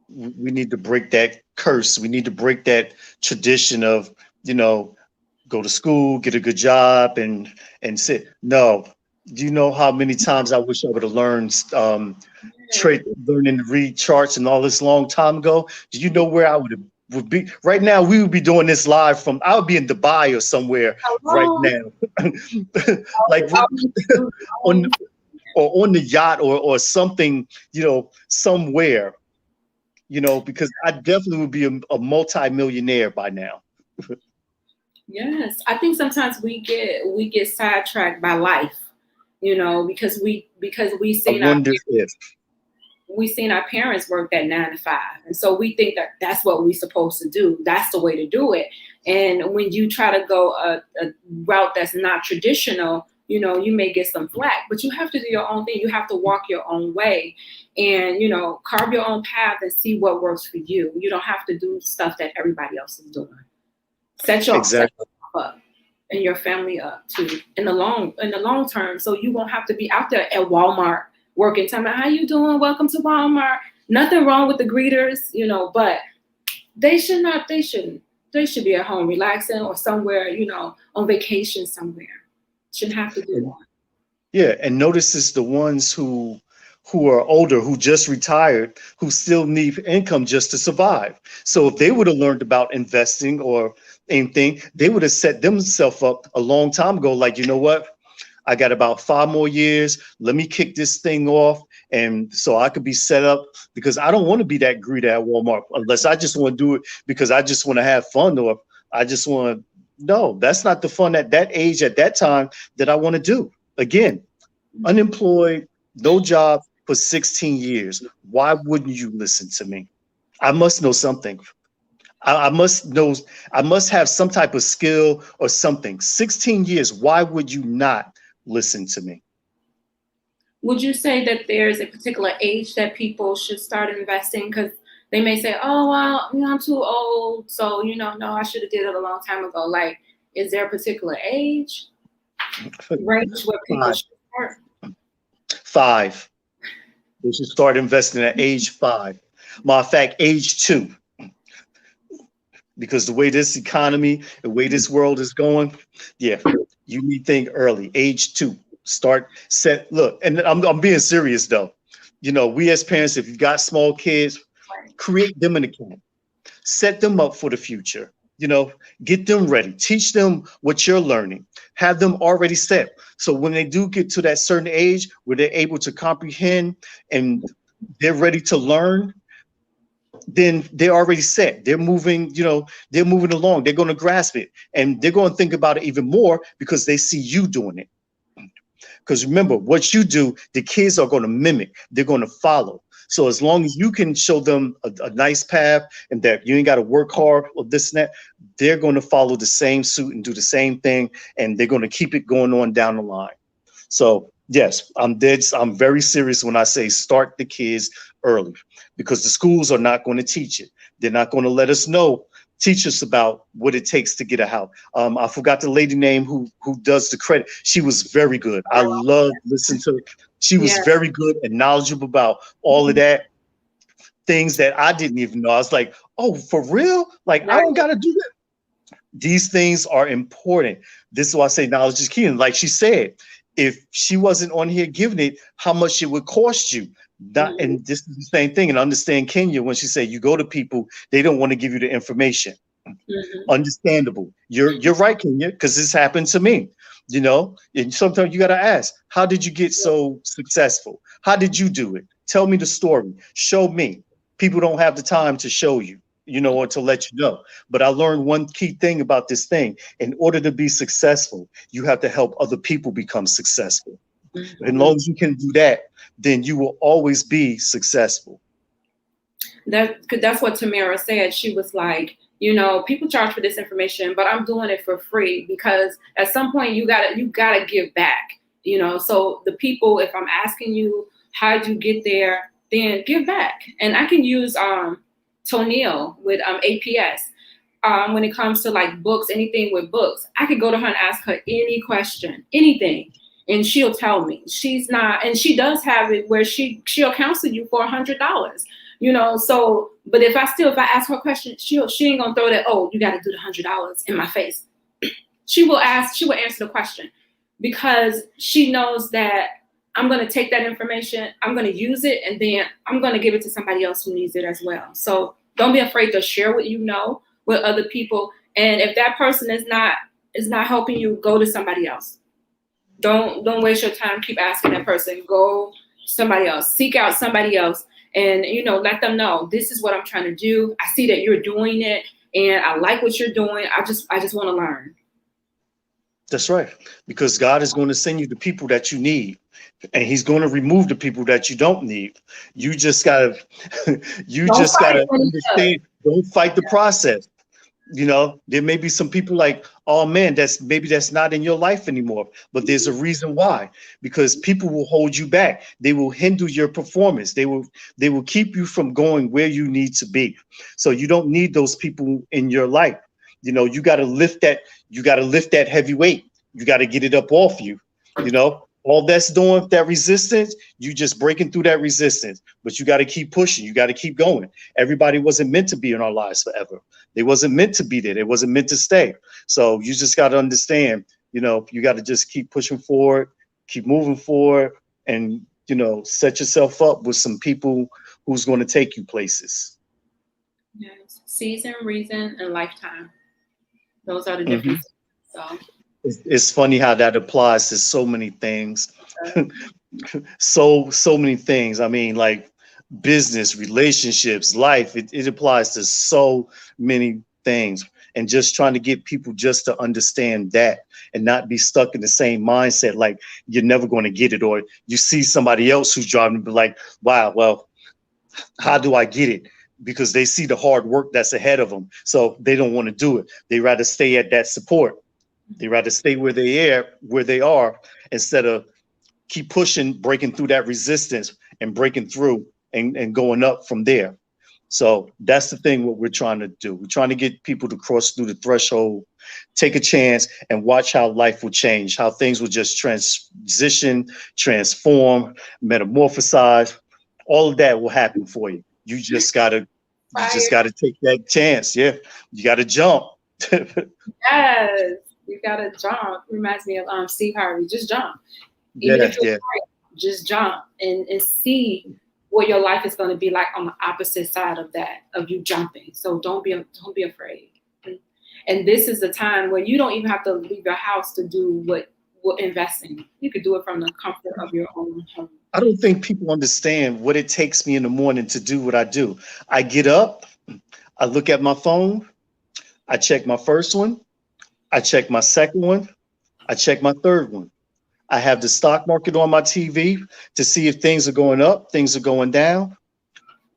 S3: We need to break that curse. We need to break that tradition of, go to school, get a good job, and sit. No, do you know how many times I wish I would have learned learning to read charts and all this long time ago? Do you know where I would be right now? We would be doing this live from. I would be in Dubai or somewhere right now, like on the yacht or something, somewhere. Because I definitely would be a multi-millionaire by now.
S2: Yes, I think sometimes we get sidetracked by life, because we seen our parents work that 9 to 5, and so we think that that's what we're supposed to do. That's the way to do it. And when you try to go a route that's not traditional, you may get some flack, but you have to do your own thing. You have to walk your own way and, carve your own path and see what works for you. You don't have to do stuff that everybody else is doing. Set yourself up and your family up too in the long term. So you won't have to be out there at Walmart working, telling me, how you doing? Welcome to Walmart. Nothing wrong with the greeters, but they should be at home relaxing or somewhere, on vacation somewhere. Shouldn't have to do that.
S3: Yeah, and notice it's the ones who are older, who just retired, who still need income just to survive. So if they would have learned about investing or anything, they would have set themselves up a long time ago. Like, you know what? I got about 5 more years. Let me kick this thing off. And so I could be set up, because I don't want to be that greedy at Walmart unless I just want to do it because I just want to have fun, or I just want to. No, that's not the fun at that age, at that time, that I want to do. Again, unemployed, no job for 16 years. Why wouldn't you listen to me? I must know something. I must know, I must have some type of skill or something. 16 years, why would you not listen to me?
S2: Would you say that there's a particular age that people should start investing? Because they may say, oh, well, I'm too old. So, no, I should have did it a long time ago. Like, is there a particular age range where people should start?
S3: 5. They should start investing at age 5. Matter of fact, age 2. Because the way this economy, the way this world is going, yeah, you need to think early. Age 2. Look, and I'm being serious though. We as parents, if you've got small kids, create them an account. Set them up for the future. Get them ready. Teach them what you're learning. Have them already set. So when they do get to that certain age where they're able to comprehend and they're ready to learn, then they're already set. They're moving, they're moving along. They're going to grasp it. And they're going to think about it even more because they see you doing it. Because remember, what you do, the kids are going to mimic. They're going to follow. So as long as you can show them a nice path and that you ain't got to work hard or this and that, they're going to follow the same suit and do the same thing. And they're going to keep it going on down the line. So yes, I'm very serious when I say start the kids early, because the schools are not going to teach it. They're not going to let us teach us about what it takes to get a house. I forgot the lady name who does the credit. She was very good. I love listening to her. She was very good and knowledgeable about all of that. Things that I didn't even know. I was like, oh, for real? Like, I don't got to do that. These things are important. This is why I say knowledge is key. And like she said, if she wasn't on here giving it, how much it would cost you. And this is the same thing. And understand Kenya when she said you go to people, they don't want to give you the information. Understandable. You're right, Kenya, because this happened to me. And sometimes you got to ask, how did you get so successful? How did you do it? Tell me the story. Show me. People don't have the time to show you, or to let you know. But I learned one key thing about this thing. In order to be successful, you have to help other people become successful. As long as you can do that, then you will always be successful.
S2: That's what Tamara said. She was like, people charge for this information, but I'm doing it for free because at some point you gotta give back. So the people, if I'm asking you how'd you get there, then give back. And I can use Tonil with APS. When it comes to like books, anything with books, I could go to her and ask her any question, anything. And she'll tell me. She's not, and she does have it where she'll counsel you for $100, so, but if I ask her a question, she ain't gonna throw that, oh, you got to do the $100 in my face. She will answer the question because she knows that I'm going to take that information, I'm going to use it, and then I'm going to give it to somebody else who needs it as well. So don't be afraid to share what you know with other people. And if that person is not helping you, go to somebody else. Don't waste your time. Keep asking that person. Go somebody else. Seek out somebody else, and let them know this is what I'm trying to do. I see that you're doing it, and I like what you're doing. I just want to learn.
S3: That's right, because God is going to send you the people that you need, and He's going to remove the people that you don't need. You just gotta, understand. Don't fight the process. There may be some people like, oh man, that's not in your life anymore. But there's a reason why, because people will hold you back. They will hinder your performance. They will keep you from going where you need to be. So you don't need those people in your life. You got to lift that heavy weight. You got to get it up off you. All that's doing, that resistance, you just breaking through that resistance. But you got to keep pushing. You got to keep going. Everybody wasn't meant to be in our lives forever. They wasn't meant to be there. They wasn't meant to stay. So you just got to understand, You got to just keep pushing forward, keep moving forward, and, set yourself up with some people who's going to take you places.
S2: Yes. Season, reason, and lifetime. Those are the
S3: Mhm.
S2: differences. So
S3: It's funny how that applies to so many things. So many things. I mean, like business, relationships, life. It applies to so many things. And just trying to get people just to understand that and not be stuck in the same mindset, like you're never going to get it, or you see somebody else who's driving and be like, wow, well, how do I get it? Because they see the hard work that's ahead of them. So they don't want to do it. They rather stay at that support. They rather stay where they are, instead of keep pushing, breaking through that resistance and breaking through and going up from there. So that's the thing, what we're trying to do. We're trying to get people to cross through the threshold, take a chance, and watch how life will change, how things will just transition, transform, metamorphosize. All of that will happen for you. You just gotta take that chance. Yeah. You gotta jump.
S2: yes, you gotta jump. Reminds me of Steve Harvey. Just jump. Even
S3: Yeah,
S2: if you're
S3: yeah.
S2: afraid, just jump and see what your life is going to be like on the opposite side of that, of you jumping. So don't be afraid. And this is the time when you don't even have to leave your house to do what investing. You could do it from the comfort of your own home.
S3: I don't think people understand what it takes me in the morning to do what I do. I get up, I look at my phone, I check my first one, I check my second one, I check my third one. I have the stock market on my TV to see if things are going up, things are going down,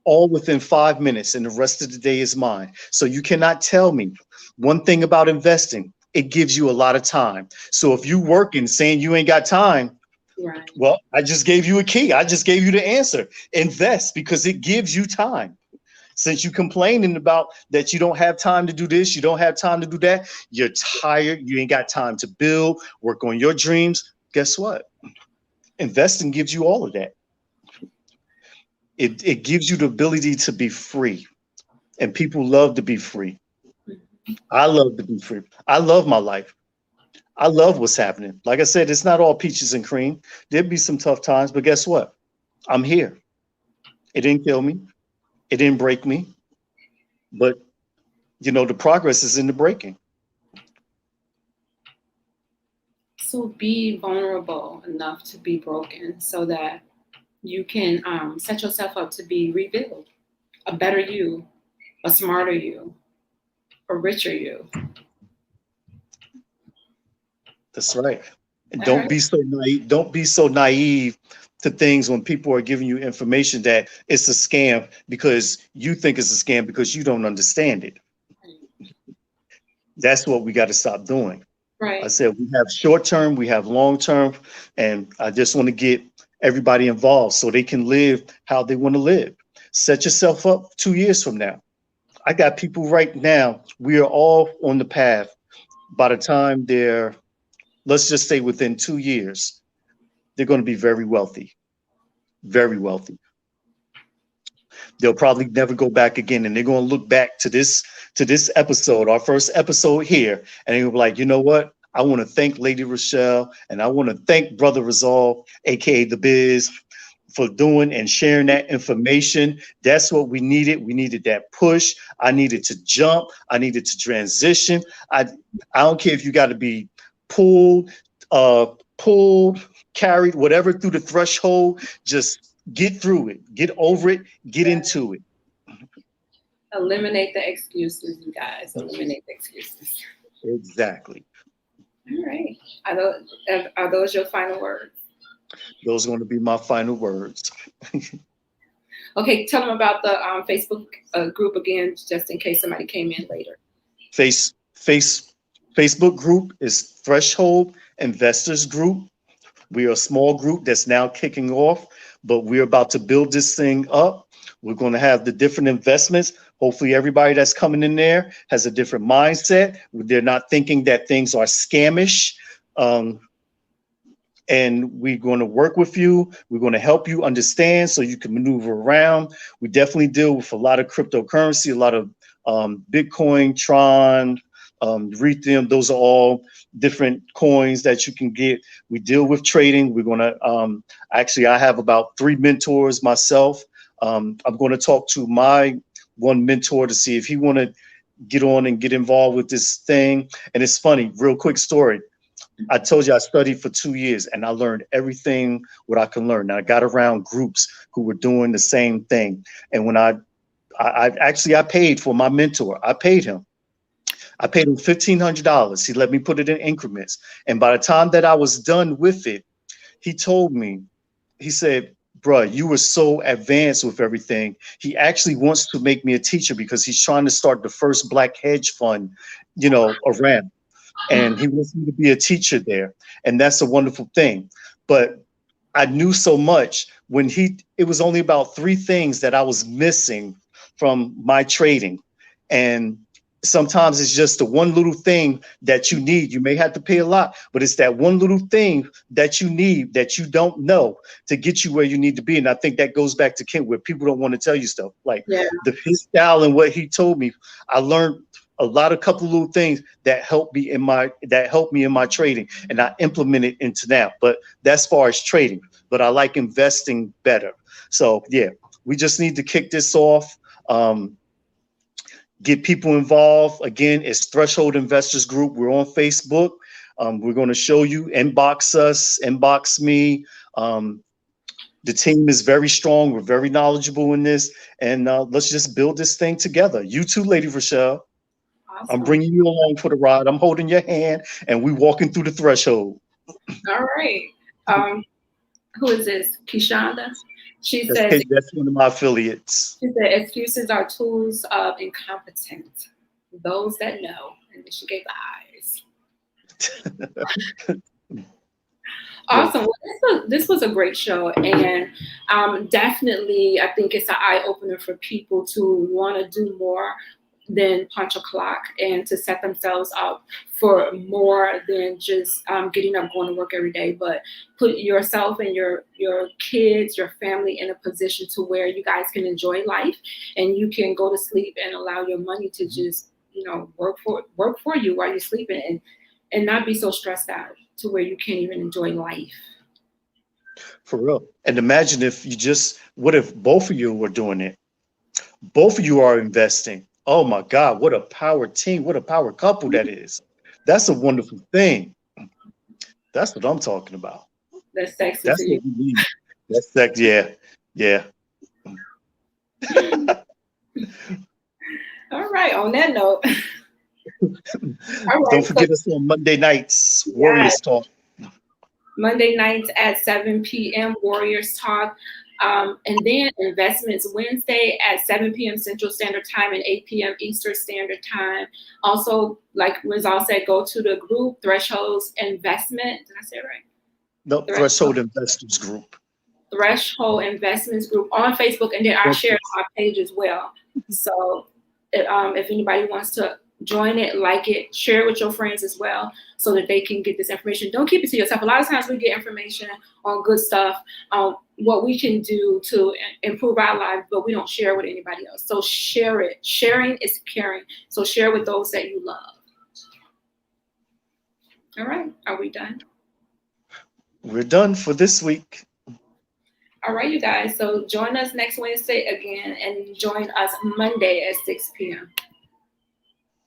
S3: all within 5 minutes, and the rest of the day is mine. So you cannot tell me one thing about investing. It gives you a lot of time. So if you working saying you ain't got time,
S2: Right.
S3: well, I just gave you a key. I just gave you the answer. Invest, because it gives you time. Since you complaining about that you don't have time to do this, you don't have time to do that, you're tired, you ain't got time to build, work on your dreams. Guess what? Investing gives you all of that. It gives you the ability to be free. And people love to be free. I love to be free. I love my life. I love what's happening. Like I said, it's not all peaches and cream. There'll be some tough times, but guess what? I'm here. It didn't kill me. It didn't break me. But, the progress is in the breaking.
S2: So be vulnerable enough to be broken so that you can set yourself up to be rebuilt, a better you, a smarter you, a richer you.
S3: That's right. And don't be so naive. Don't be so naive to things when people are giving you information that it's a scam, because you think it's a scam because you don't understand it. That's what we got to stop doing.
S2: Right.
S3: I said we have short term, we have long term, and I just want to get everybody involved so they can live how they want to live. Set yourself up 2 years from now. I got people right now, we are all on the path. By the time let's just say within 2 years, they're going to be very wealthy, very wealthy. They'll probably never go back again, and they're going to look back to this episode, our first episode here, and they'll be like, you know what? I want to thank Lady ReShell, and I want to thank Brother Resolve, aka The Biz, for doing and sharing that information. That's what we needed. We needed that push. I needed to jump. I needed to transition. I don't care if you got to be pulled, carried, whatever, through the threshold. Just get through it, get over it, get into it.
S2: Eliminate the excuses, you guys. Eliminate the excuses.
S3: Exactly.
S2: All right. Are those your final words?
S3: Those are going to be my final words.
S2: Okay, tell them about the Facebook group again, just in case somebody came in later.
S3: Facebook group is Threshold Investors Group. We are a small group that's now kicking off, but we're about to build this thing up. We're going to have the different investments. Hopefully everybody that's coming in there has a different mindset. They're not thinking that things are scamish. And we're going to work with you. We're going to help you understand so you can maneuver around. We definitely deal with a lot of cryptocurrency, a lot of Bitcoin, Tron, Read them. Those are all different coins that you can get. We deal with trading. We're going to, actually, I have about 3 mentors myself. I'm going to talk to my one mentor to see if he want to get on and get involved with this thing. And it's funny, real quick story. I told you I studied for 2 years and I learned everything what I can learn. Now I got around groups who were doing the same thing. And when I paid for my mentor, I paid him $1,500. He let me put it in increments. And by the time that I was done with it, he told me, he said, bruh, you were so advanced with everything. He actually wants to make me a teacher because he's trying to start the first Black hedge fund, around. And he wants me to be a teacher there. And that's a wonderful thing. But I knew so much when it was only about 3 things that I was missing from my trading. And sometimes it's just the one little thing that you need. You may have to pay a lot, but it's that one little thing that you need that you don't know to get you where you need to be. And I think that goes back to Kent, where people don't want to tell you stuff. Like his style and what he told me, I learned a couple little things that helped me in my trading, and I implement it into now. But that's as far as trading. But I like investing better. So yeah, we just need to kick this off. Get people involved. Again, it's Threshold Investors Group. We're on Facebook. We're going to show you, inbox us, inbox me. The team is very strong. We're very knowledgeable in this. And let's just build this thing together. You too, Lady ReShell. Awesome. I'm bringing you along for the ride. I'm holding your hand and we walking through the threshold.
S2: All right. Who is this? Kishonda? She said,
S3: that's one of my affiliates.
S2: She said, excuses are tools of incompetence. Those that know. And then she gave the eyes. Awesome. Well, this was a great show. And definitely, I think it's an eye-opener for people to want to do more than punch a clock and to set themselves up for more than just getting up, going to work every day, but put yourself and your kids, your family in a position to where you guys can enjoy life and you can go to sleep and allow your money to just, work for you while you're sleeping and not be so stressed out to where you can't even enjoy life.
S3: For real. And imagine what if both of you were doing it? Both of you are investing. Oh my God, what a power team, what a power couple that is. That's a wonderful thing. That's what I'm talking about.
S2: That's sexy.
S3: That's what we need. That's sexy, yeah.
S2: All right, on that note.
S3: All right, don't forget us on Monday nights, Warriors Talk.
S2: Monday nights at 7 p.m., Warriors Talk. And then Investments Wednesday at 7 p.m. Central Standard Time and 8 p.m. Eastern Standard Time. Also, like Rizal said, go to the group Thresholds Investment. Did I say it right?
S3: No, Threshold Investors Group.
S2: Threshold Investments Group on Facebook, and then I share it on our page as well. So if anybody wants to join it, like it, share it with your friends as well so that they can get this information. Don't keep it to yourself. A lot of times we get information on good stuff, what we can do to improve our lives, but we don't share with anybody else. So share it. Sharing is caring. So share with those that you love. All right. Are we done?
S3: We're done for this week.
S2: All right, you guys. So join us next Wednesday again and join us Monday at 6 p.m.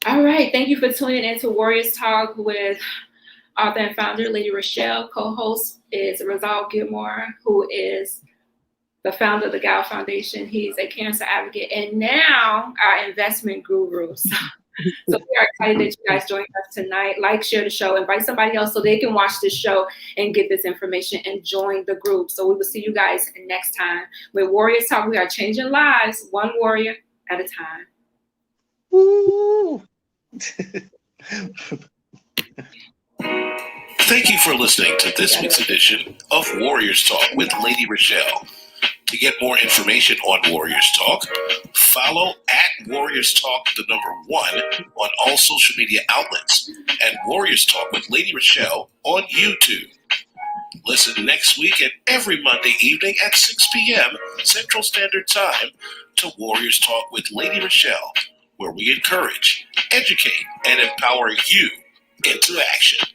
S2: All right. Thank you for tuning in to Warriors Talk with author and founder Lady ReShell. Co-host is Rizal Gilmore, who is the founder of the Gal Foundation. He's a cancer advocate and now our investment guru. So we are excited that you guys joined us tonight. Like, share the show, invite somebody else so they can watch this show and get this information and join the group. So we will see you guys next time. With Warriors Talk, we are changing lives one warrior at a time.
S3: Woo!
S1: Thank you for listening to this week's edition of Warriors Talk with Lady ReShell. To get more information on Warriors Talk, follow at Warriors Talk, the number 1, on all social media outlets, and Warriors Talk with Lady ReShell on YouTube. Listen next week and every Monday evening at 6 p.m. Central Standard Time to Warriors Talk with Lady ReShell where we encourage, educate, and empower you into action.